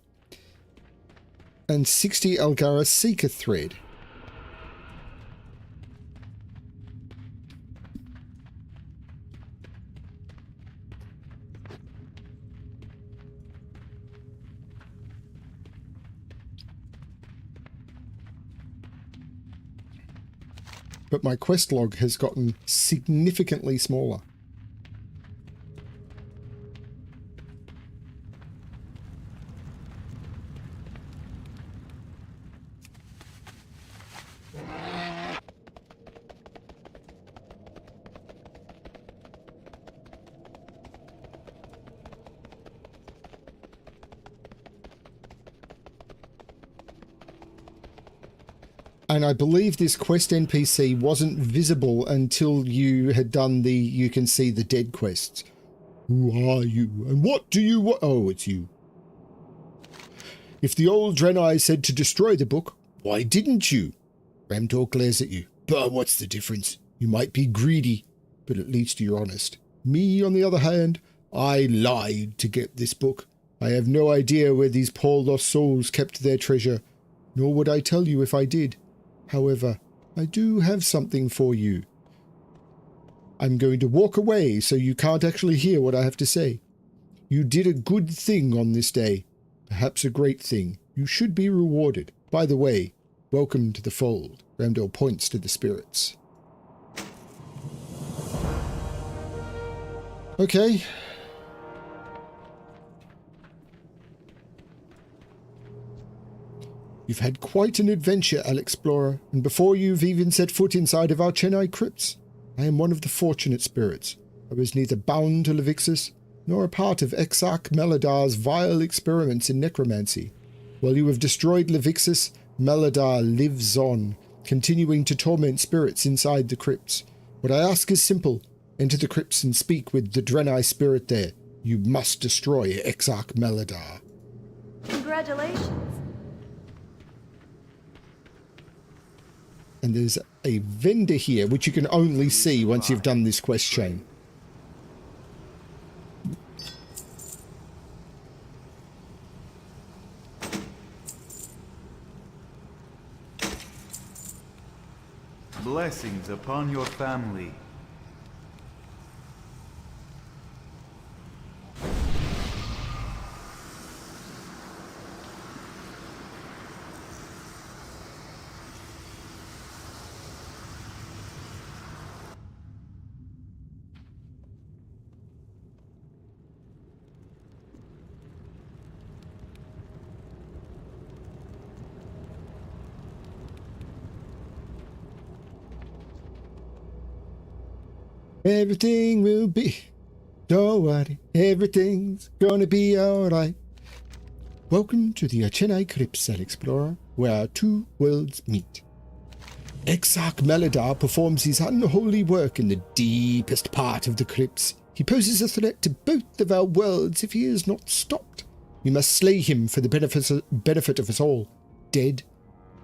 and 60 Algara Seeker Thread. But my quest log has gotten significantly smaller. And I believe this quest NPC wasn't visible until you had done the you can see the dead quests. Who are you and what do you want? Oh, it's you. If the old Draenei said to destroy the book, why didn't you? Ramtor glares at you. But what's the difference? You might be greedy, but at least you're honest. Me, on the other hand, I lied to get this book. I have no idea where these poor lost souls kept their treasure, nor would I tell you if I did. However, I do have something for you. I'm going to walk away so you can't actually hear what I have to say. You did a good thing on this day, perhaps a great thing. You should be rewarded. By the way, welcome to the fold. Ramdell points to the spirits. Okay. You've had quite an adventure, Alexplorer, and before you've even set foot inside of our Chennai crypts, I am one of the fortunate spirits. I was neither bound to Levixis, nor a part of Exarch Meladar's vile experiments in necromancy. While you have destroyed Levixis, Meladar lives on, continuing to torment spirits inside the crypts. What I ask is simple. Enter the crypts and speak with the Draenei spirit there. You must destroy Exarch Meladar.
Congratulations.
And there's a vendor here, which you can only see once you've done this quest chain.
Blessings upon your family.
Everything will be, don't worry, everything's gonna be alright. Welcome to the Chennai Crypts, Alexplorer, where our two worlds meet. Exarch Meladar performs his unholy work in the deepest part of the crypts. He poses a threat to both of our worlds if he is not stopped. We must slay him for the benefit of us all, dead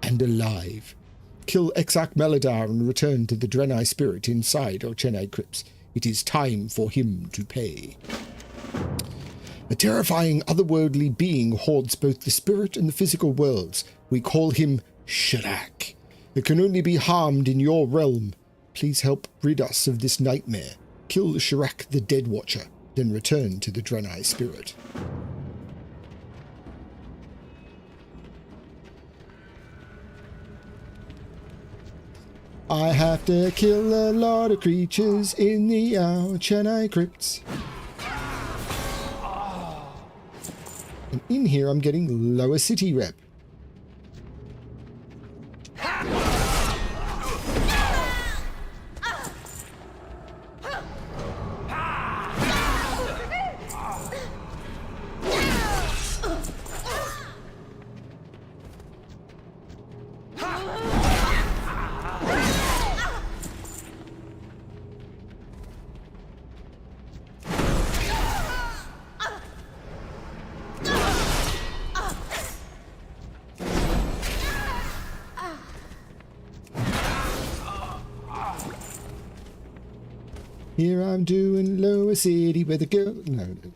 and alive. Kill Exarch Meladar and return to the Draenei spirit inside our Chennai crypts. It is time for him to pay. A terrifying otherworldly being hoards both the spirit and the physical worlds. We call him Shirak. It can only be harmed in your realm. Please help rid us of this nightmare. Kill Shirak the Dead Watcher, then return to the Draenei spirit. I have to kill a lot of creatures in the Chennai crypts. And in here I'm getting lower city rep. Here I'm doing Lower City with a girl. No, no.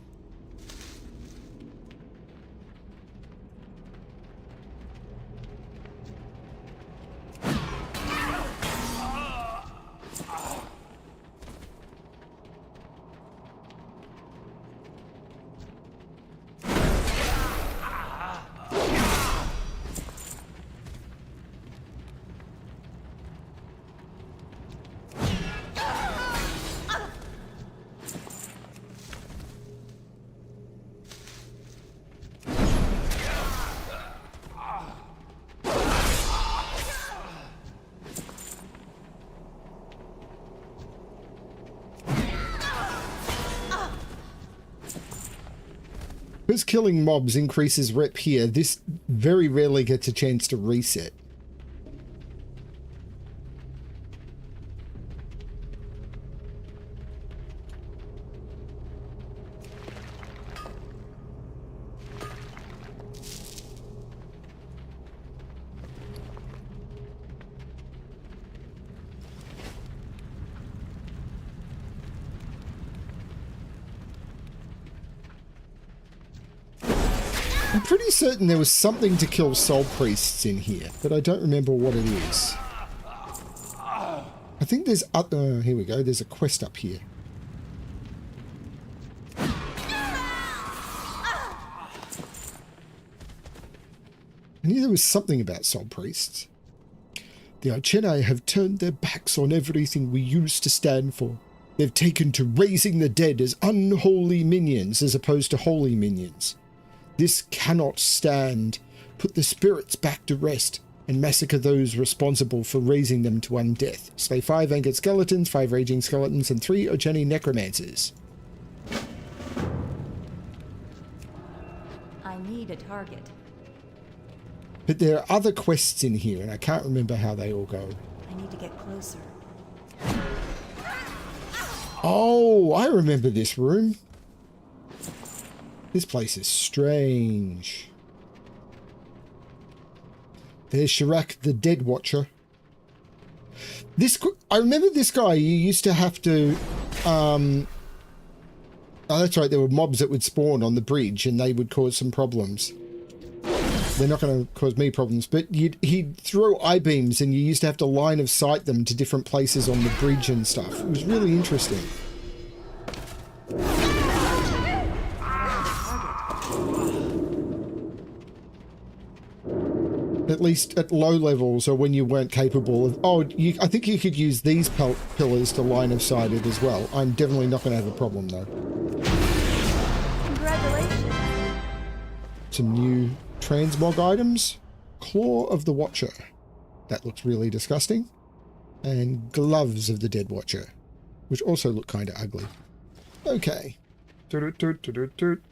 Because killing mobs increases rep here, this very rarely gets a chance to reset. I'm pretty certain there was something to kill soul priests in here, but I don't remember what it is. I think there's... here we go. There's a quest up here. I knew there was something about soul priests. The Archeni have turned their backs on everything we used to stand for. They've taken to raising the dead as unholy minions as opposed to holy minions. This cannot stand. Put the spirits back to rest and massacre those responsible for raising them to undeath. Slay 5 angered skeletons, 5 raging skeletons, and 3 Archeni necromancers.
I need a target.
But there are other quests in here, and I can't remember how they all go.
I need to get closer.
Oh, I remember this room. This place is strange. There's Shirak, the Dead Watcher. I remember this guy. You used to have to... oh, that's right. There were mobs that would spawn on the bridge, and they would cause some problems. They're not going to cause me problems, but he'd throw I-beams, and you used to have to line of sight them to different places on the bridge and stuff. It was really interesting. At least at low levels, or when you weren't capable of... Oh, I think you could use these pillars to line of sight it as well. I'm definitely not going to have a problem, though.
Congratulations.
Some new transmog items. Claw of the Watcher. That looks really disgusting. And Gloves of the Dead Watcher, which also look kind of ugly. Okay. Toot, toot, toot, toot, toot.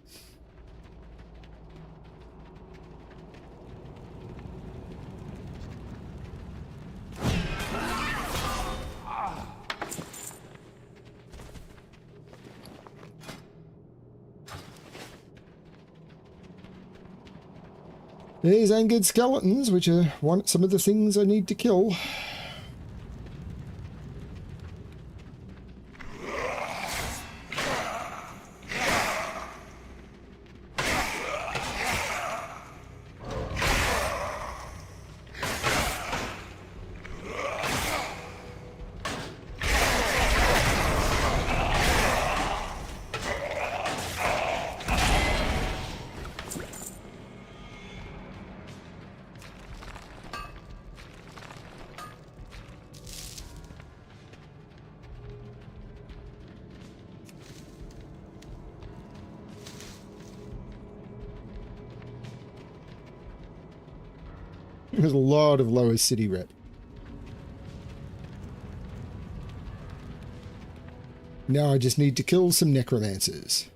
There's angered skeletons, which are some of the things I need to kill. There's a lot of lower city rep. Now I just need to kill some necromancers.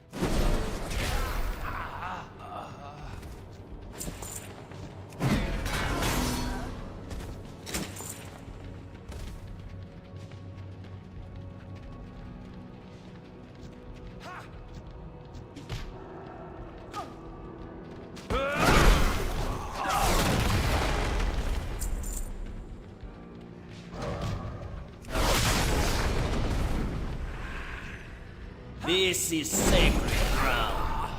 This is sacred ground.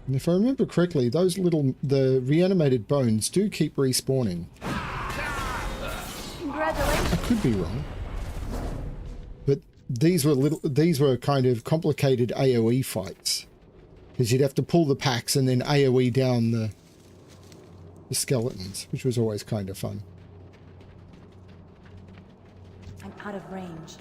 And if I remember correctly, the reanimated bones do keep respawning.
Congratulations.
I could be wrong. But these were kind of complicated AoE fights. Because you'd have to pull the packs and then AoE down the skeletons, which was always kind of fun.
I'm out of range.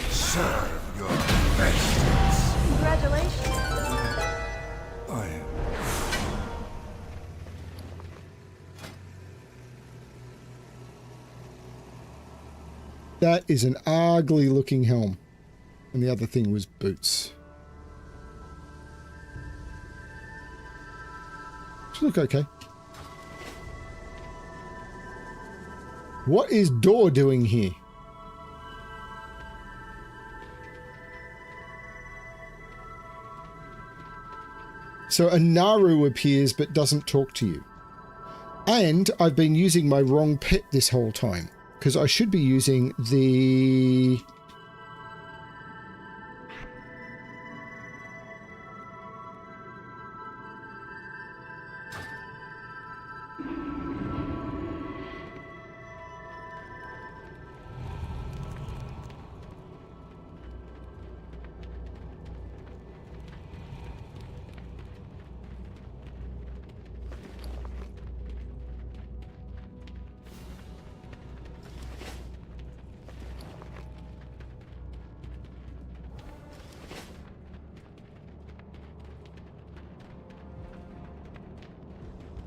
Serve your masters.
Congratulations.
I am.
That is an ugly looking helm. And the other thing was boots. Which look okay. What is Door doing here? So a Naru appears but doesn't talk to you. And I've been using my wrong pet this whole time. Because I should be using the...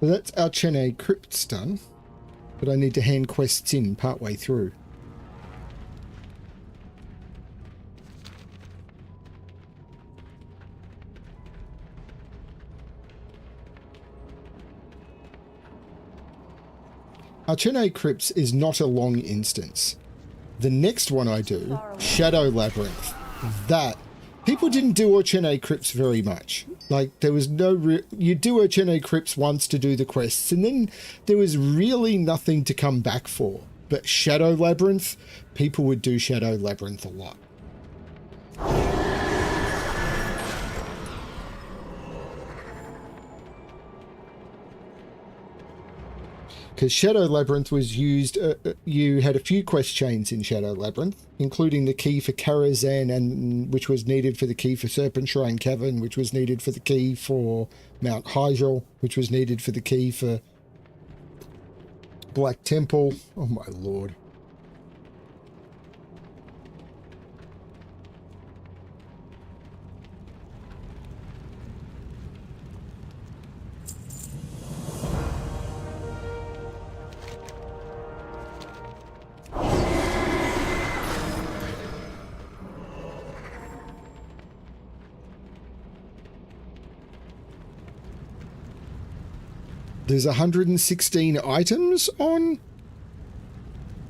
So that's our Chene crypts done, but I need to hand quests in partway through. Our Chene crypts is not a long instance. The next one I do, Shadow Labyrinth, that people didn't do Urchene crypts very much. Like, there was no... you do Urchene crypts once to do the quests, and then there was really nothing to come back for. But Shadow Labyrinth, people would do Shadow Labyrinth a lot. Because Shadow Labyrinth was used, you had a few quest chains in Shadow Labyrinth, including the key for Karazhan, and which was needed for the key for Serpent Shrine Cavern, which was needed for the key for Mount Hyjal, which was needed for the key for Black Temple. Oh my lord. There's 116 items on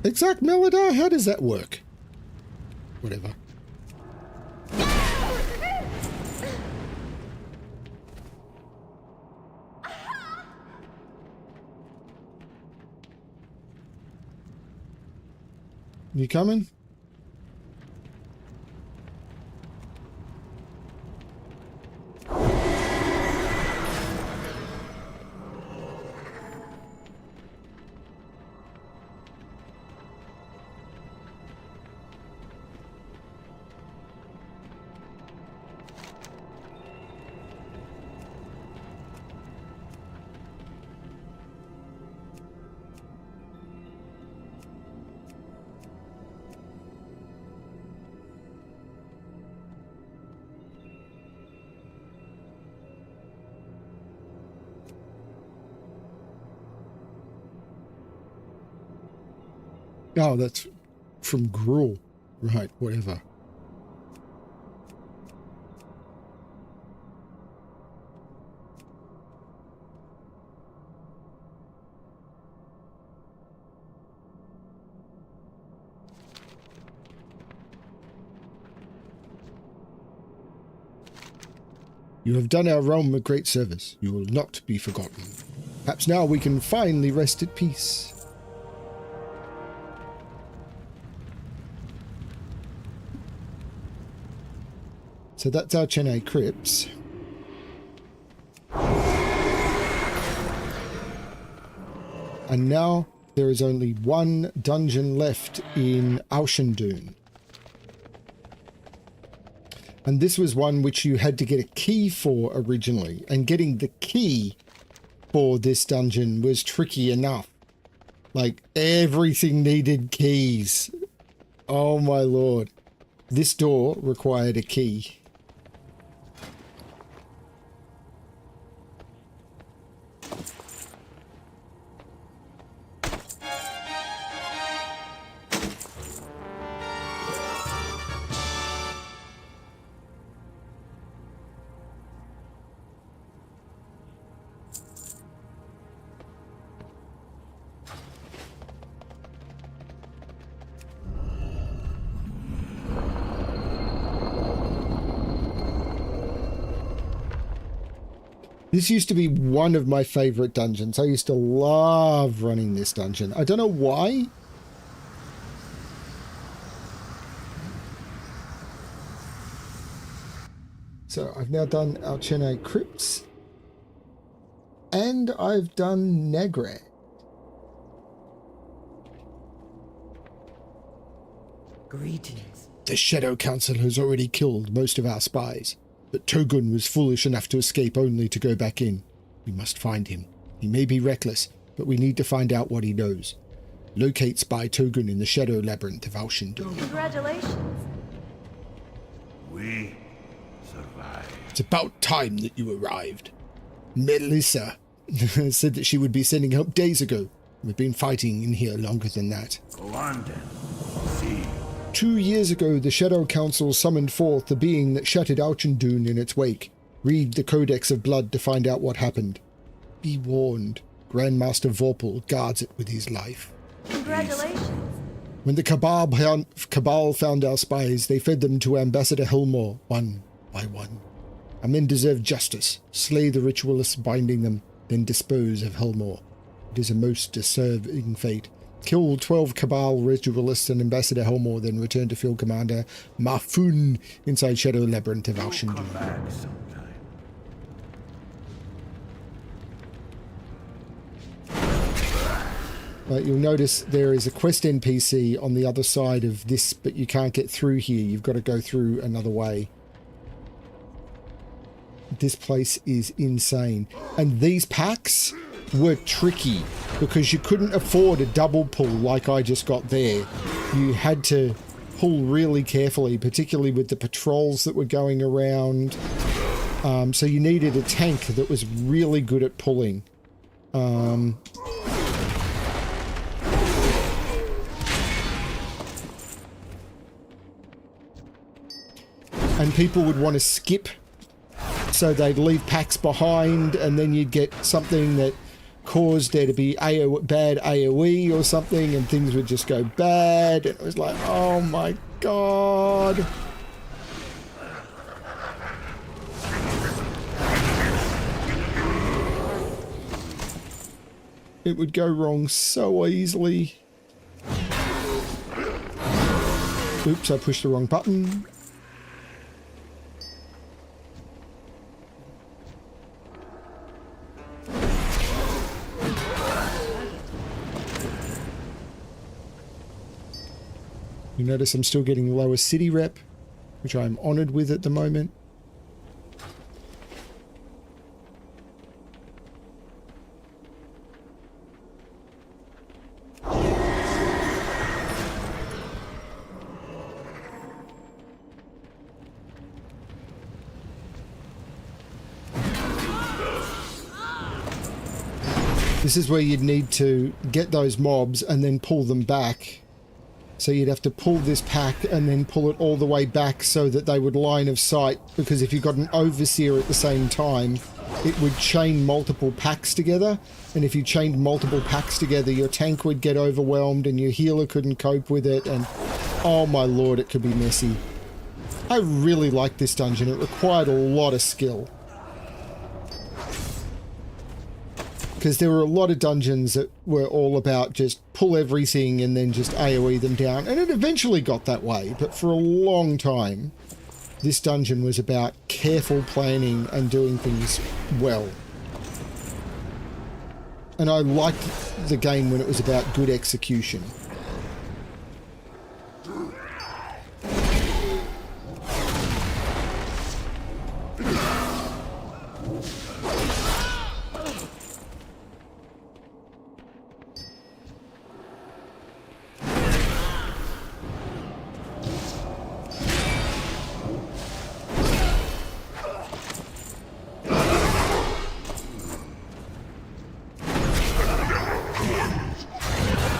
Exact Melodar? How does that work? Whatever. You coming? Oh, that's from Gruul. Right, whatever.
You have done our realm a great service. You will not be forgotten. Perhaps now we can finally rest at peace. So that's our Chennai Crypts. And now there is only one dungeon left in Aushendune. And this was one which you had to get a key for originally. And getting the key for this dungeon was tricky enough. Like, everything needed keys. Oh my lord. This door required a key. This used to be one of my favorite dungeons. I used to love running this dungeon. I don't know why. So I've now done our Chennai Crypts. And I've done Nagrad.
Greetings.
The Shadow Council has already killed most of our spies. But Togun was foolish enough to escape only to go back in. We must find him. He may be reckless, but we need to find out what he knows. Locate Spy Togun in the Shadow Labyrinth of Aushendune.
Congratulations.
We survived.
It's about time that you arrived. Melissa said that she would be sending help days ago. We've been fighting in here longer than that.
Go on then. See.
2 years ago, the Shadow Council summoned forth the being that shattered Outlandune in its wake. Read the Codex of Blood to find out what happened. Be warned, Grandmaster Vorpal guards it with his life.
Congratulations.
When the Cabal found our spies, they fed them to Ambassador Helmore, one by one. Our men deserve justice. Slay the ritualists binding them, then dispose of Helmore. It is a most deserving fate. Kill 12 Cabal ritualists and Ambassador Helmore, then return to Field Commander Mafun inside Shadow Labyrinth of Aushendune.
Come back sometime.
You'll notice there is a quest NPC on the other side of this, but you can't get through here. You've got to go through another way. This place is insane. And these packs were tricky because you couldn't afford a double pull like I just got there. You had to pull really carefully, particularly with the patrols that were going around. So you needed a tank that was really good at pulling. And people would want to skip, so they'd leave packs behind, and then you'd get something that caused there to be bad AoE or something, and things would just go bad. And it was like, oh my god. It would go wrong so easily. Oops, I pushed the wrong button. You notice I'm still getting lower city rep, which I'm honoured with at the moment. This is where you'd need to get those mobs and then pull them back. So you'd have to pull this pack and then pull it all the way back so that they would line of sight, because if you got an overseer at the same time, it would chain multiple packs together, and if you chained multiple packs together, your tank would get overwhelmed and your healer couldn't cope with it, and oh my lord, it could be messy. I really liked this dungeon. It required a lot of skill.
because there were a lot of dungeons that were all about just pull everything and then just AoE them down, and it eventually got that way, but for a long time this dungeon was about careful planning and doing things well. And I liked the game when it was about good execution.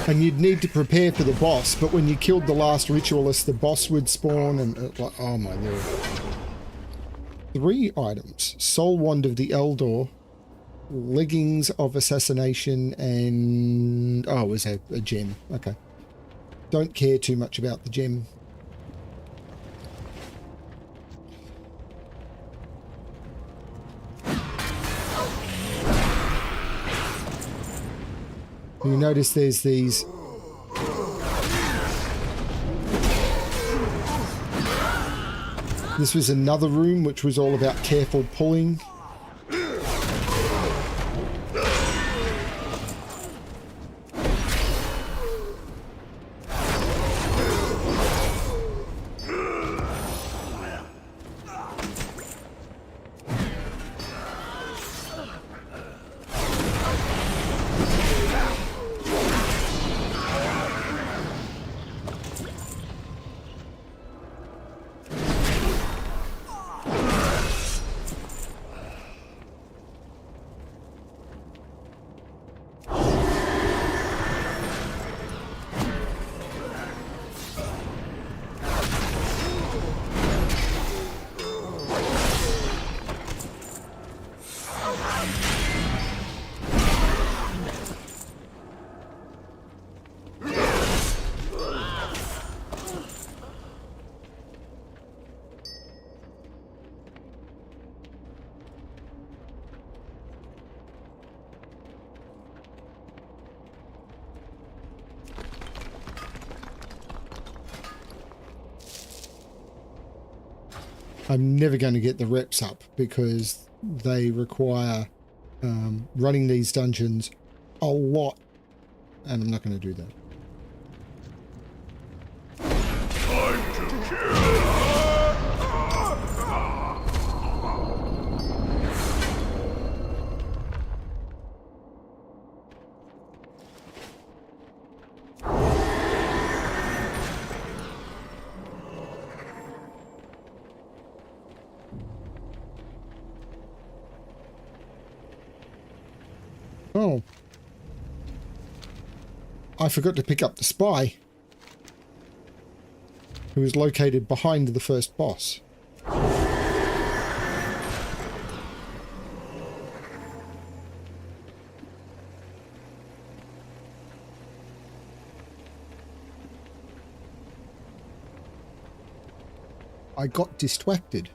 And you'd need to prepare for the boss, but when you killed the last ritualist, the boss would spawn, and like, oh my lord. 3 items. Soul Wand of the Eldor, Leggings of Assassination, and... oh, it was a gem. Okay. Don't care too much about the gem. You notice there's these... This was another room which was all about careful pulling. I'm never going to get the reps up because they require running these dungeons a lot, and I'm not going to do that.
Time to kill!
Oh. I forgot to pick up the spy, who is located behind the first boss. I got distracted.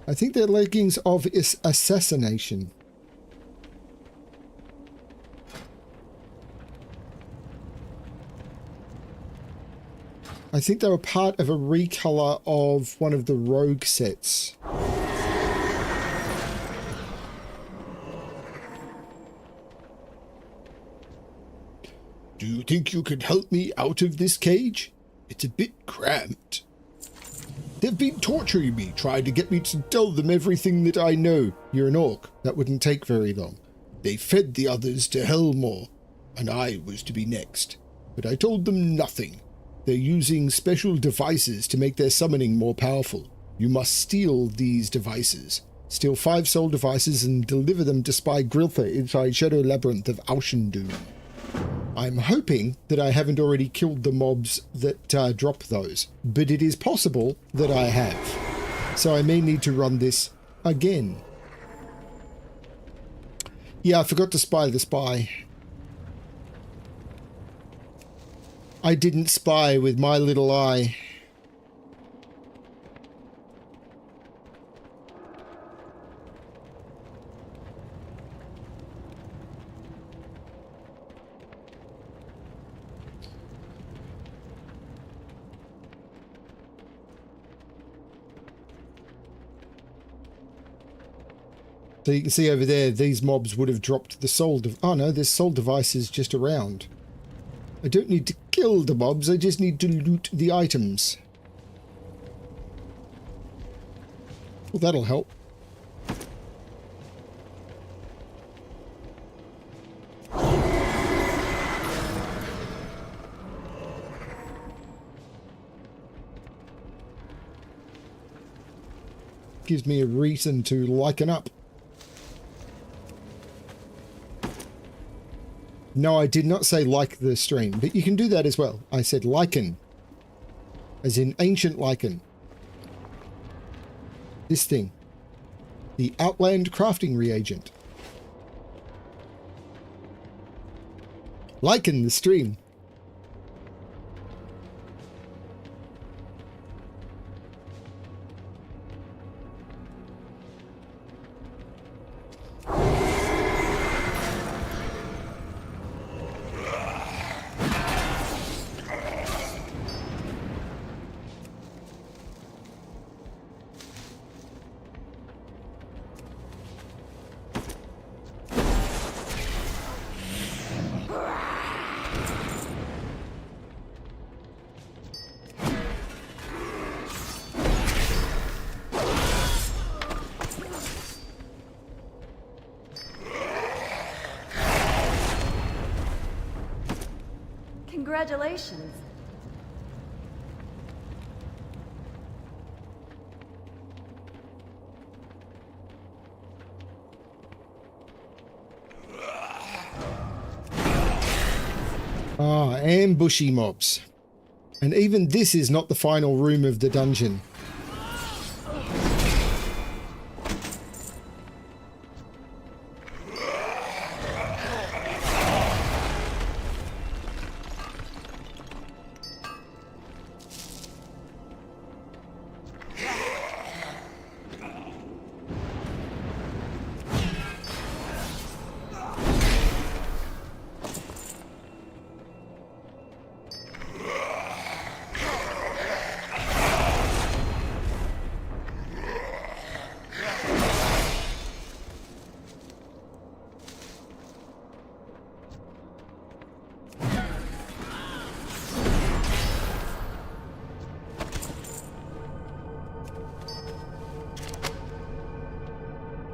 I think they're leggings of assassination. I think they were part of a recolor of one of the rogue sets.
Do you think you could help me out of this cage? It's a bit cramped. They've been torturing me, trying to get me to tell them everything that I know.
You're an orc. That wouldn't take very long.
They fed the others to Hellmore, and I was to be next. But I told them nothing. They're using special devices to make their summoning more powerful. You must steal these devices.
Steal 5 soul devices and deliver them to Spy Griltha inside Shadow Labyrinth of Auchendoom. I'm hoping that I haven't already killed the mobs that drop those, but it is possible that I have. So I may need to run this again. Yeah, I forgot to spy the spy. I didn't spy with my little eye. So you can see over there, these mobs would have dropped the soul. Oh no, there's soul devices just around. I don't need to kill the mobs, I just need to loot the items. Well, that'll help. Gives me a reason to liken up. No, I did not say like the stream, but you can do that as well. I said lichen, as in ancient lichen. This thing. The Outland crafting reagent. Liken the stream.
Congratulations.
Ah, ambushy mobs. And even this is not the final room of the dungeon.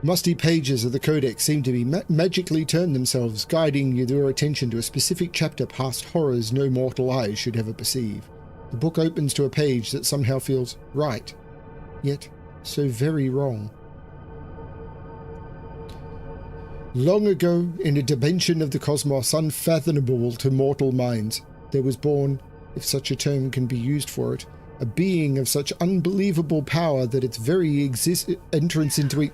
Musty pages of the Codex seem to be magically turn themselves, guiding your attention to a specific chapter past horrors no mortal eyes should ever perceive. The book opens to a page that somehow feels right, yet so very wrong. Long ago, in a dimension of the cosmos unfathomable to mortal minds, there was born, if such a term can be used for it, a being of such unbelievable power that its very entrance into it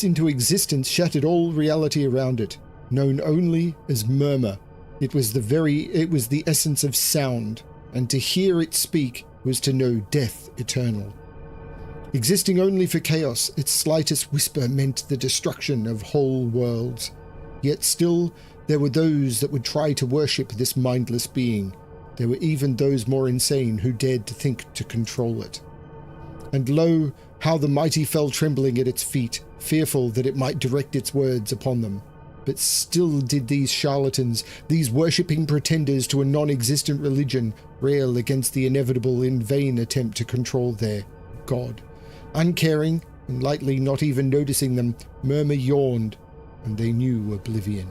into existence shattered all reality around it, known only as murmur. It was the essence of sound, and to hear it speak was to know death eternal. Existing only for chaos, its slightest whisper meant the destruction of whole worlds. Yet still, there were those that would try to worship this mindless being. There were even those more insane who dared to think to control it. And lo, how the mighty fell trembling at its feet, fearful that it might direct its words upon them. But still did these charlatans, these worshipping pretenders to a non-existent religion, rail against the inevitable in vain attempt to control their God. Uncaring, and lightly not even noticing them, Murmur yawned, and they knew oblivion.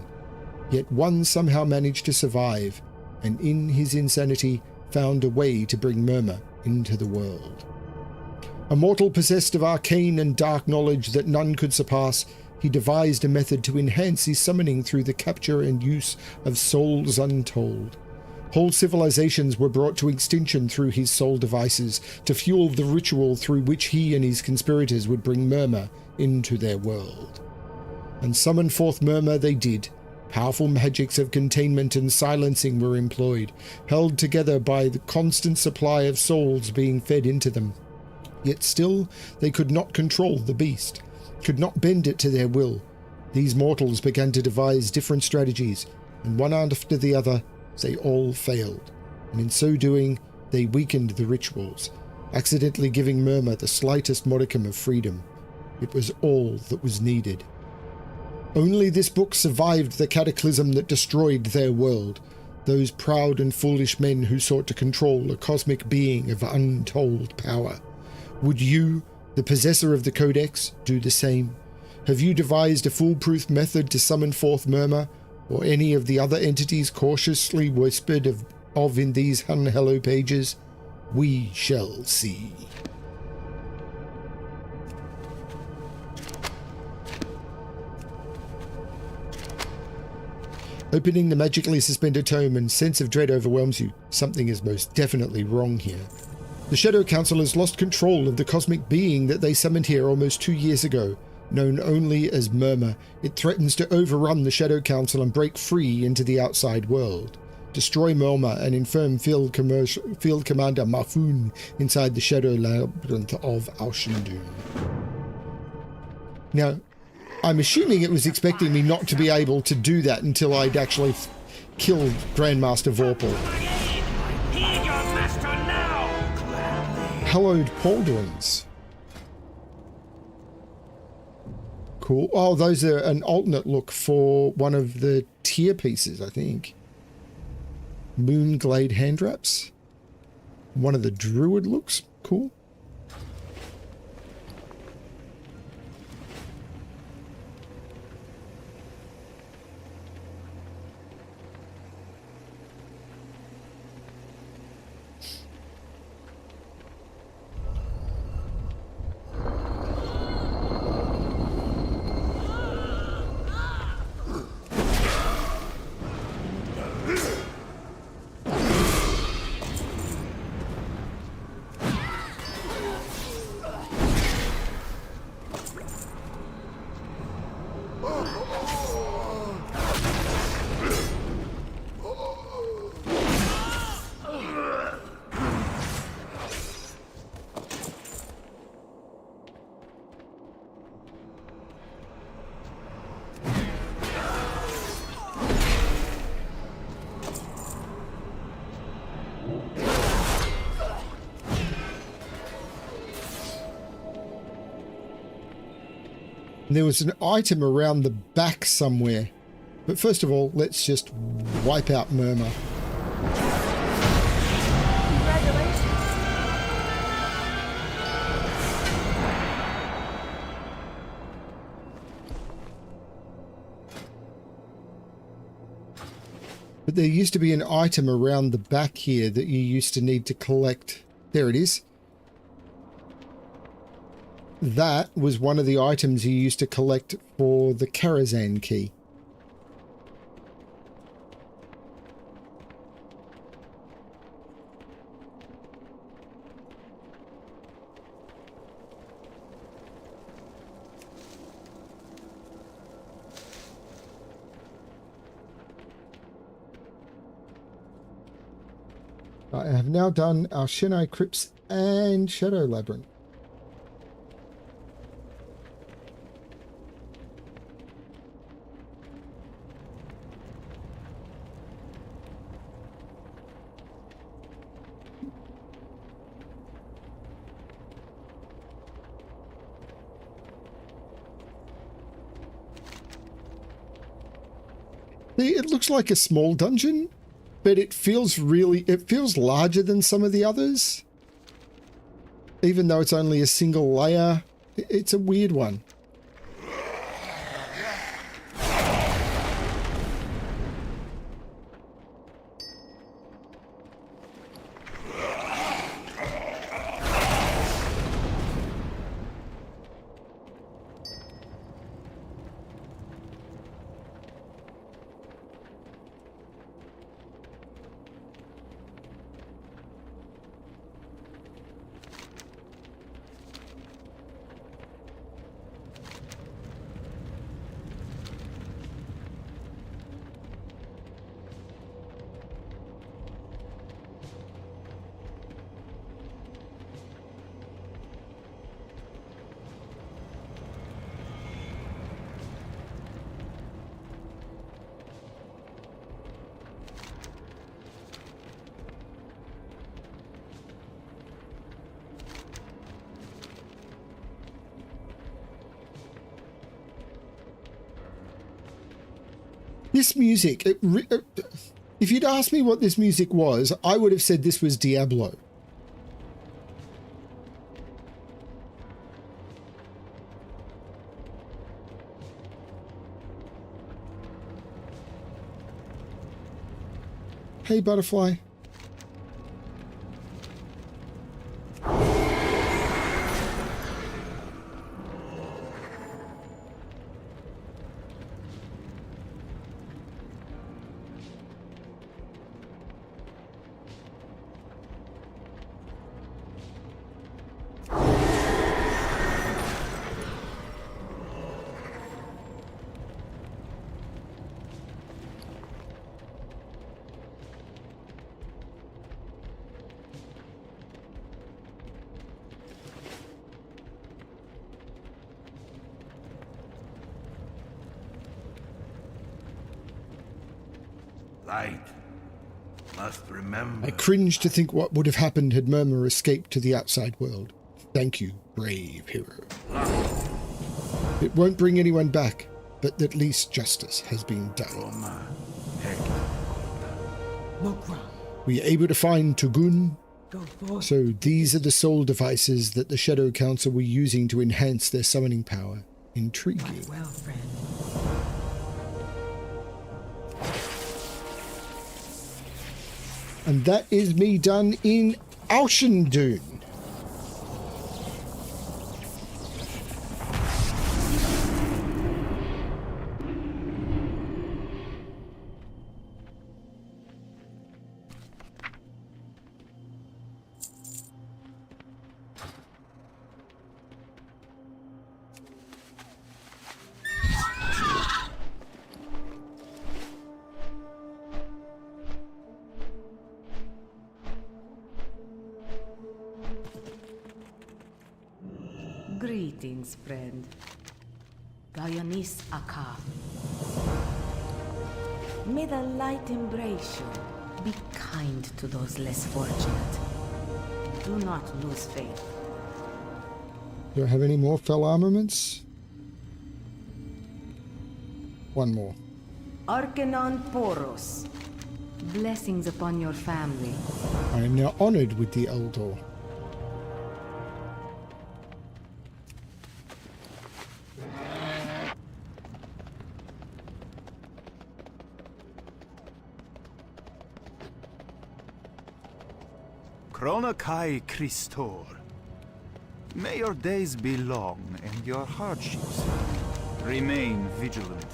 Yet one somehow managed to survive, and in his insanity found a way to bring Murmur into the world. A mortal possessed of arcane and dark knowledge that none could surpass, he devised a method to enhance his summoning through the capture and use of souls untold.
Whole civilizations were brought to extinction through his soul devices to fuel the ritual through which he and his conspirators would bring Murmur into their world. And summon forth Murmur they did. Powerful magics of containment and silencing were employed, held together by the constant supply of souls being fed into them. Yet still they could not control the beast, could not bend it to their will. These mortals began to devise different strategies, and one after the other, they all failed, and in so doing, they weakened the rituals, accidentally giving Murmur the slightest modicum of freedom. It was all that was needed. Only this book survived the cataclysm that destroyed their world, those proud and foolish men who sought to control a cosmic being of untold power. Would you, the possessor of the Codex, do the same? Have you devised a foolproof method to summon forth Murmur, or any of the other entities cautiously whispered of in these unhello pages? We shall see. Opening the magically suspended tome, and sense of dread overwhelms you. Something is most definitely wrong here. The Shadow Council has lost control of the cosmic being that they summoned here almost 2 years ago. Known only as Murmur, it threatens to overrun the Shadow Council and break free into the outside world. Destroy Murmur and infirm Field Commander Mafoon inside the Shadow Labyrinth of Alshandun. Now, I'm assuming it was expecting me not to be able to do that until I'd actually killed Grandmaster Vorpal.
Heed your master now!
Hallowed Pauldrons. Cool. Oh, those are an alternate look for one of the tier pieces, I think. Moonglade hand wraps. One of the druid looks. Cool. There was an item around the back somewhere. But first of all, let's just wipe out Murmur.
Congratulations.
But there used to be an item around the back here that you used to need to collect. There it is. That was one of the items you used to collect for the Karazhan key. I have now done our Shinai Crypts and Shadow Labyrinth. It looks like a small dungeon, but it feels larger than some of the others. Even though it's only a single layer, it's a weird one.
This music, if you'd asked me what this music was, I would have said this was Diablo. Hey, butterfly.
Light must remember.
I cringe to think what would have happened had Murmur escaped to the outside world. Thank you, brave hero. It won't bring anyone back, but at least justice has been done.
Roma, Heck,
Mokra,
We are able to find Tugun,
go forth.
so these are the soul devices that the Shadow Council were using to enhance their summoning power. Intriguing.
Well, friend.
And that is me done in Auchendune.
Greetings, friend. Dionys Aka. May the light embrace you. Be kind to those less fortunate. Do not lose faith.
Do I have any more fell armaments? One more.
Arcanon Poros. Blessings upon your family.
I am now honored with the Eldor.
Chronokai Christor. May your days be long and your hardships remain vigilant.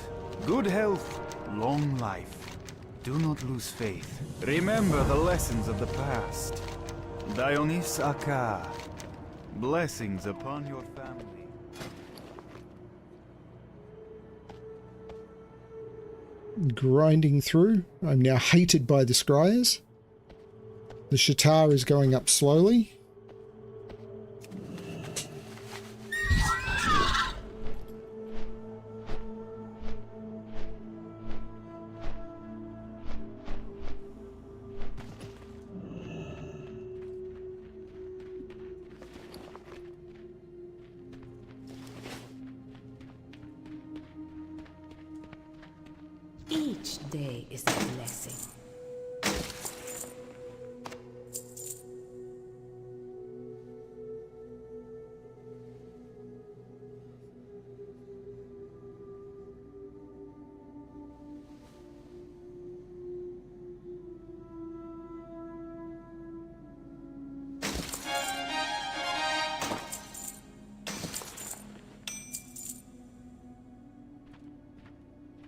Good health, long life. Do not lose faith. Remember the lessons of the past. Dionys Aka. Blessings upon your family.
Grinding through. I'm now hated by the scryers. The Shatar is going up slowly.
Each day is a blessing.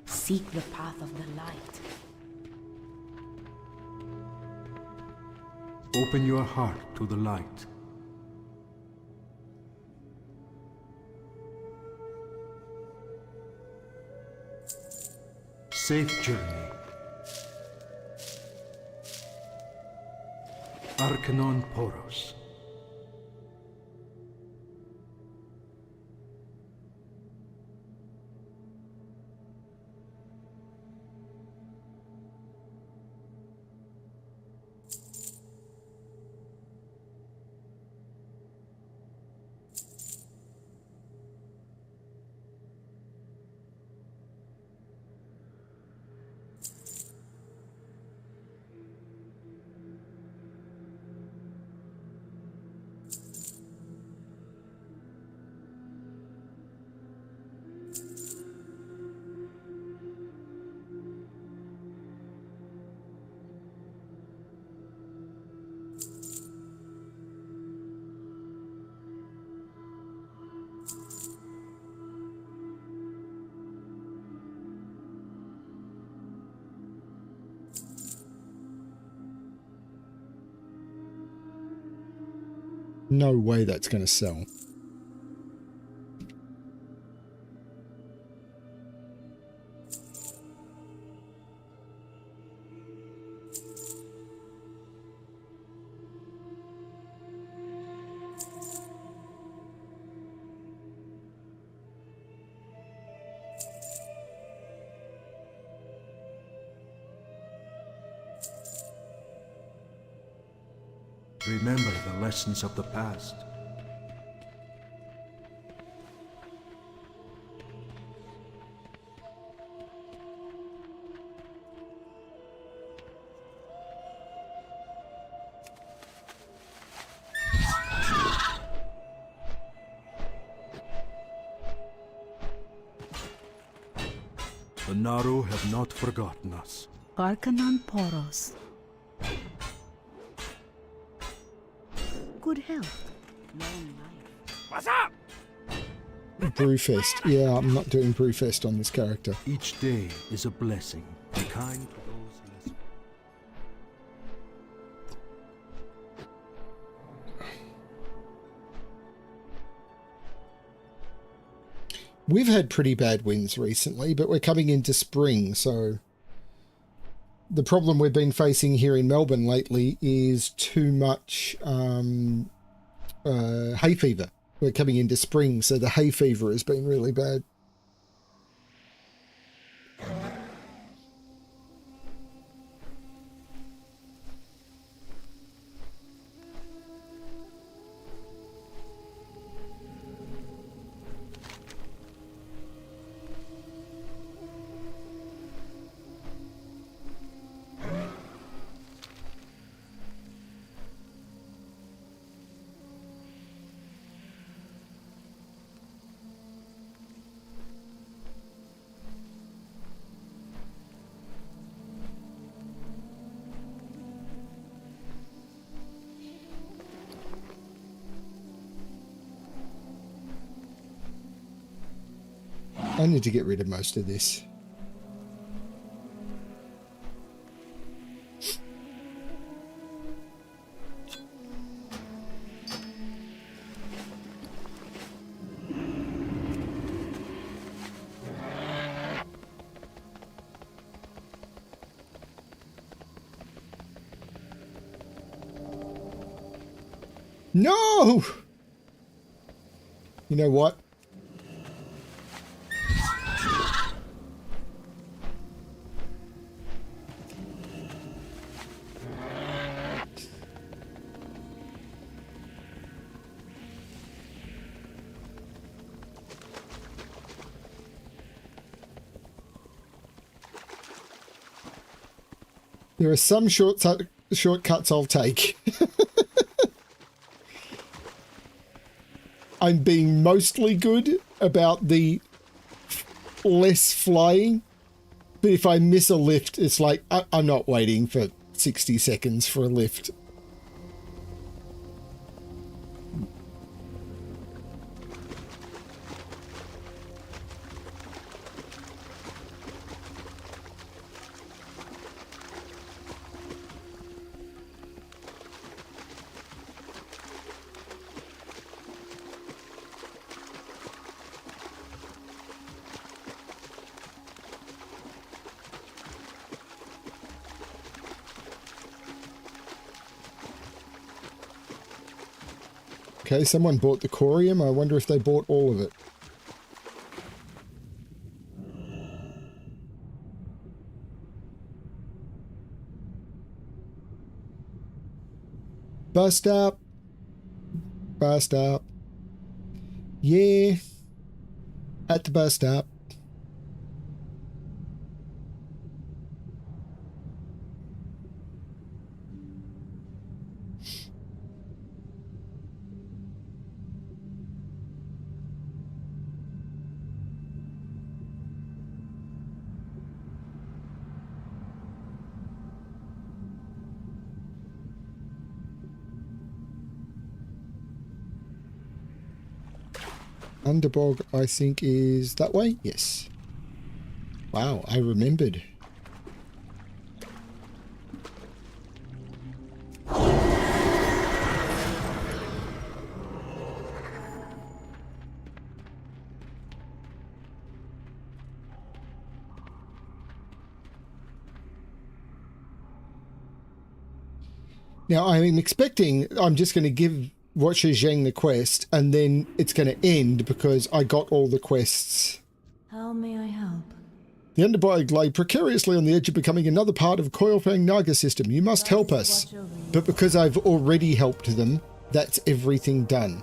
Seek the path of the light.
Open your heart to the light. Safe journey. Arcanon Poros.
No way that's going to sell.
Remember the lessons of the past. The Naru have not forgotten us.
Arcanon Poros. Good health. Long life.
What's up?
Brewfest. Yeah, I'm not doing Brewfest on this character.
Each day is a blessing. Be kind to those less.
We've had pretty bad winds recently, but we're coming into spring, so the problem we've been facing here in Melbourne lately is too much hay fever. We're coming into spring, so the hay fever has been really bad. I need to get rid of most of this. No! You know what? There are some shortcuts I'll take. I'm being mostly good about the less flying, but if I miss a lift, it's like, I'm not waiting for 60 seconds for a lift. Okay, someone bought the corium. I wonder if they bought all of it. Bus stop. Bus stop. Yeah. At the bus stop. Underbog, I think, is that way? Yes. Wow, I remembered. Now, I'm expecting I'm just going to give Watcher Zheng the quest, and then it's going to end because I got all the quests.
How may I help?
The Underbog lay precariously on the edge of becoming another part of Coilfang Naga system. You must help us. But because I've already helped them, that's everything done.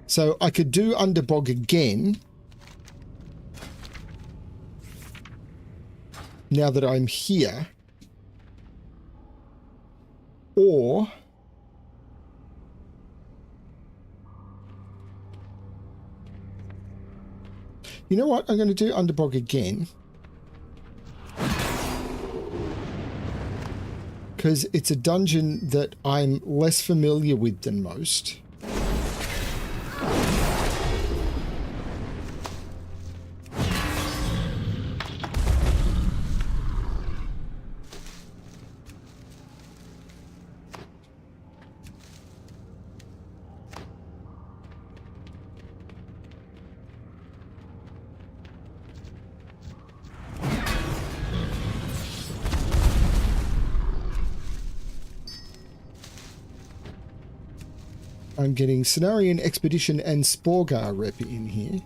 So I could do Underbog again. Now that I'm here. Or you know what? I'm going to do Underbog again. Because it's a dungeon that I'm less familiar with than most. I'm getting Cenarian Expedition and Sporgar rep in here.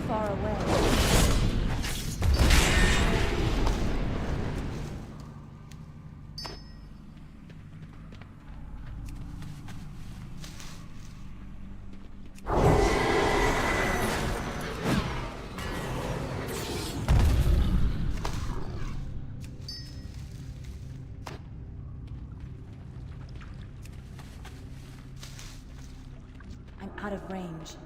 Far away. I'm out of range.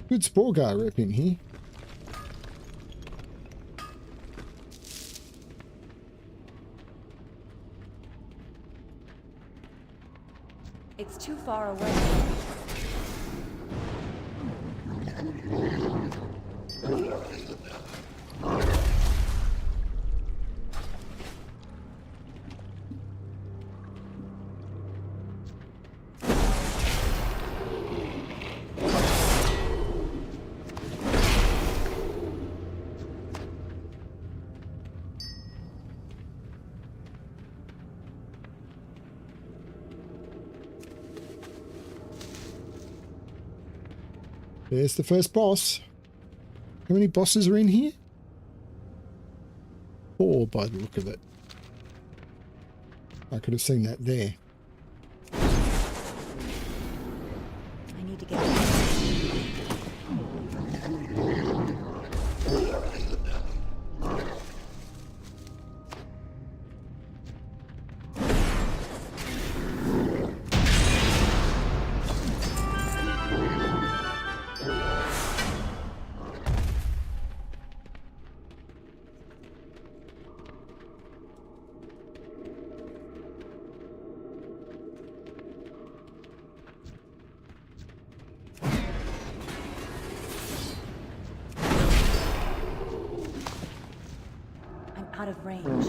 Good Sporgar rep in here.
It's too far away.
There's the first boss. How many bosses are in here? 4 by the look of it. I could have seen that there.
I need to get out of range.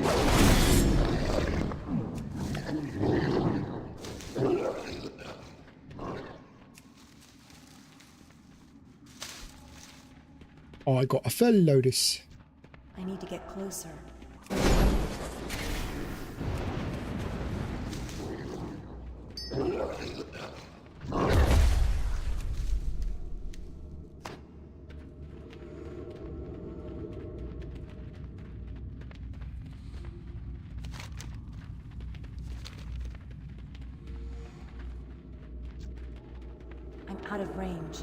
I got a fell lotus.
I need to get closer. I'm out of range.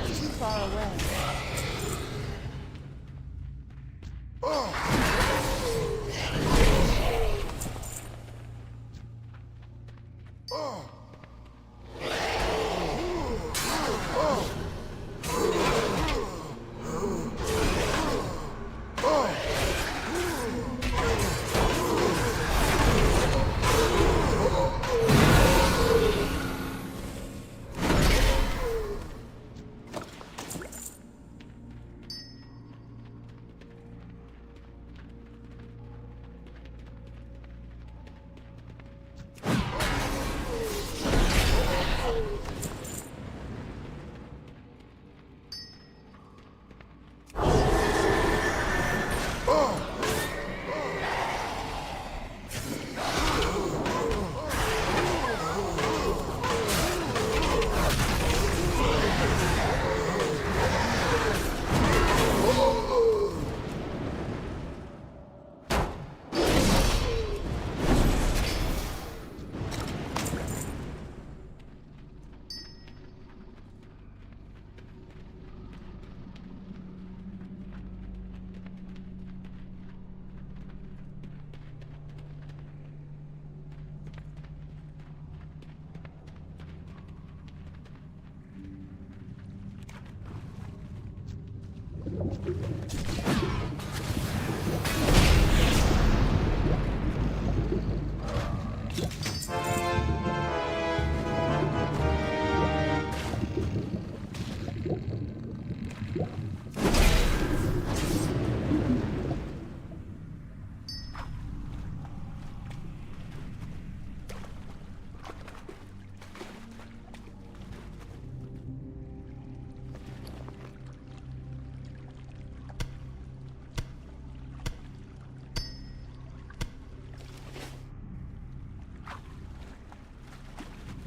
Too far away.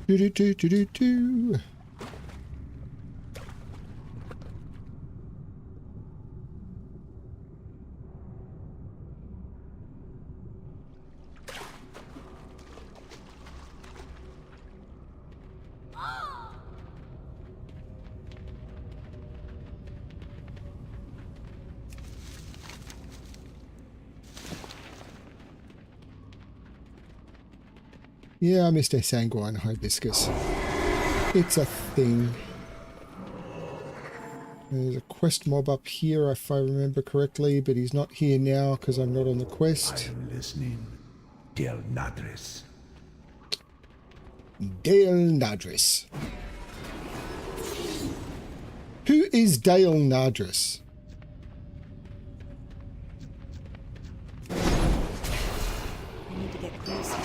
Do do do do do do. Yeah, Mr. Sanguine Hibiscus. It's a thing. There's a quest mob up here, if I remember correctly, but he's not here now because I'm not on the quest.
I am listening. Del Nadris.
Dale Nadris. Who is Dale Nadris?
I need to get closer.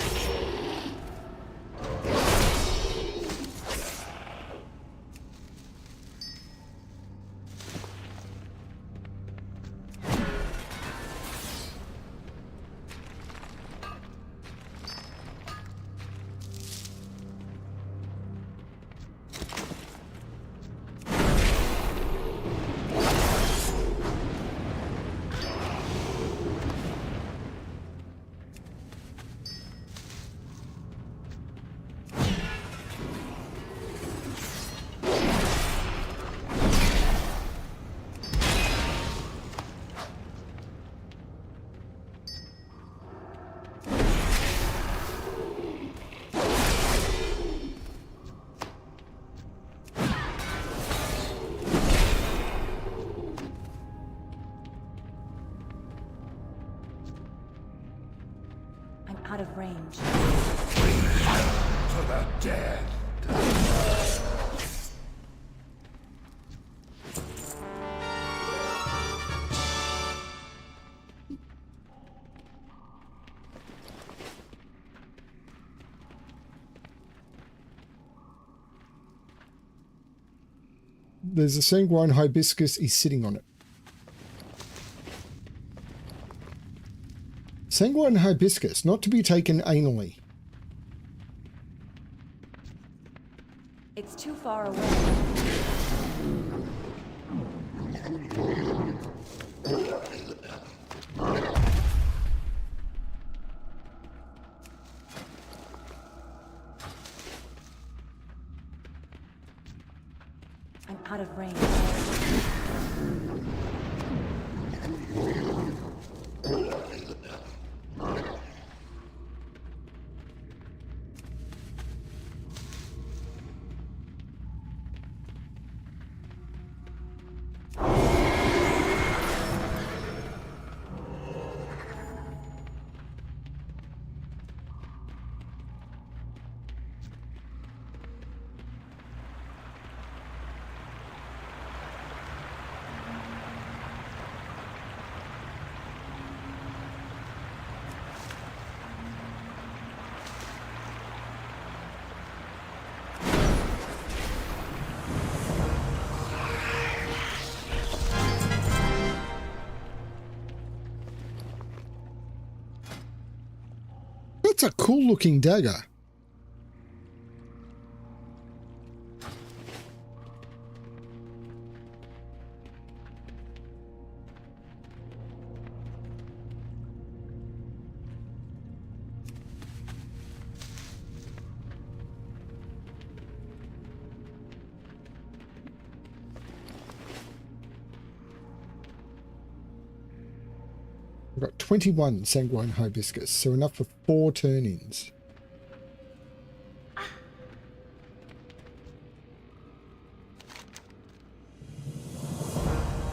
range.
To the dead.
There's a sanguine hibiscus. He's sitting on it. Sanguine hibiscus, not to be taken anally.
It's too far away. I'm out of range.
That's a cool looking dagger. I've got 21 sanguine hibiscus, so enough for 4 turn-ins.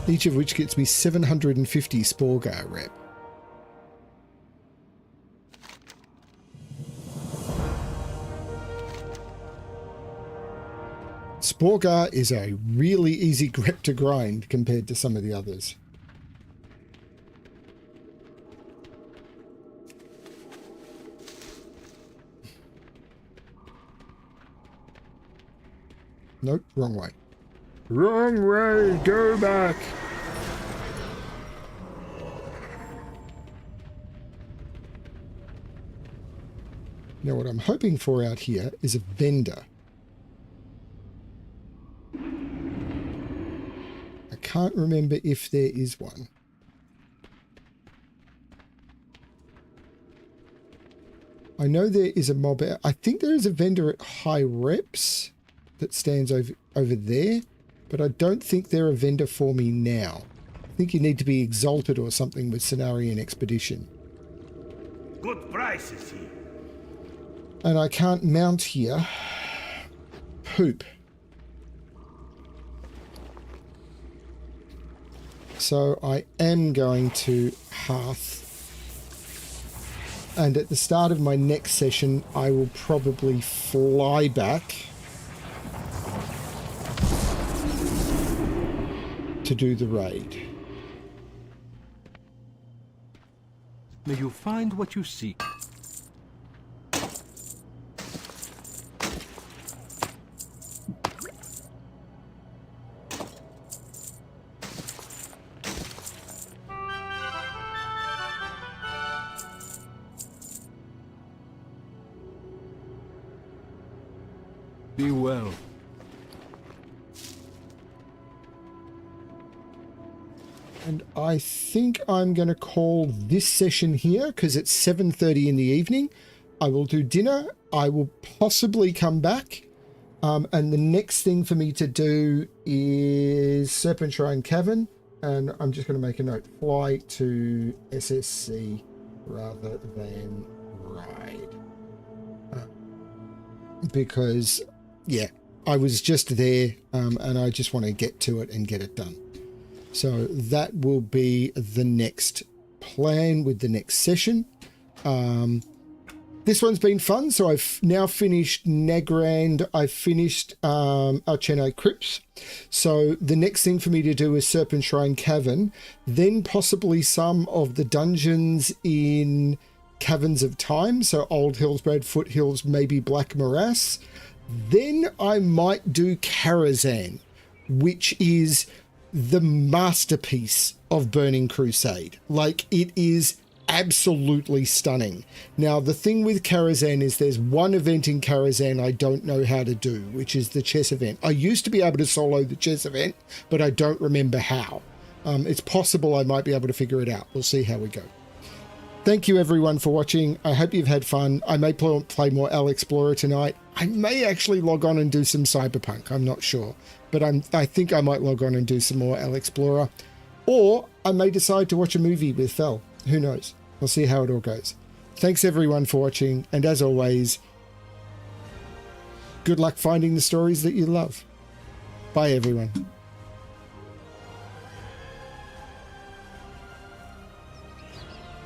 Each of which gets me 750 Sporgar rep. Sporgar is a really easy grep to grind compared to some of the others. Nope, wrong way. Wrong way, go back. Now what I'm hoping for out here is a vendor. I can't remember if there is one. I know there is a mob. I think there is a vendor at high reps that stands over there, but I don't think they're a vendor for me now. I think you need to be exalted or something with Cenarian Expedition.
Good prices here.
And I can't mount here. Poop. So I am going to Hearth. And at the start of my next session, I will probably fly back to do the raid.
May you find what you seek. Be well.
And I think I'm going to call this session here because it's 7:30 in the evening. I will do dinner. I will possibly come back. And the next thing for me to do is Serpent Shrine Cavern. And I'm just going to make a note. Fly to SSC rather than ride. Because, yeah, I was just there and I just want to get to it and get it done. So that will be the next plan with the next session. this one's been fun. So I've now finished Nagrand. I've finished Archeno Crypts. So the next thing for me to do is Serpent Shrine Cavern, then possibly some of the dungeons in Caverns of Time. So Old Hillsbrad, Foothills, maybe Black Morass. Then I might do Karazhan, which is the masterpiece of Burning Crusade. Like, it is absolutely stunning. Now, the thing with Karazhan is there's one event in Karazhan I don't know how to do, which is the chess event. I used to be able to solo the chess event, but I don't remember how. It's possible I might be able to figure it out. We'll see how we go. Thank you everyone for watching. I hope you've had fun. I may play more Alexplorer tonight. I may actually log on and do some Cyberpunk. I'm not sure, but I think I might log on and do some more Alexplorer, or I may decide to watch a movie with Fel. Who knows? We'll see how it all goes. Thanks everyone for watching, and as always, good luck finding the stories that you love. Bye everyone.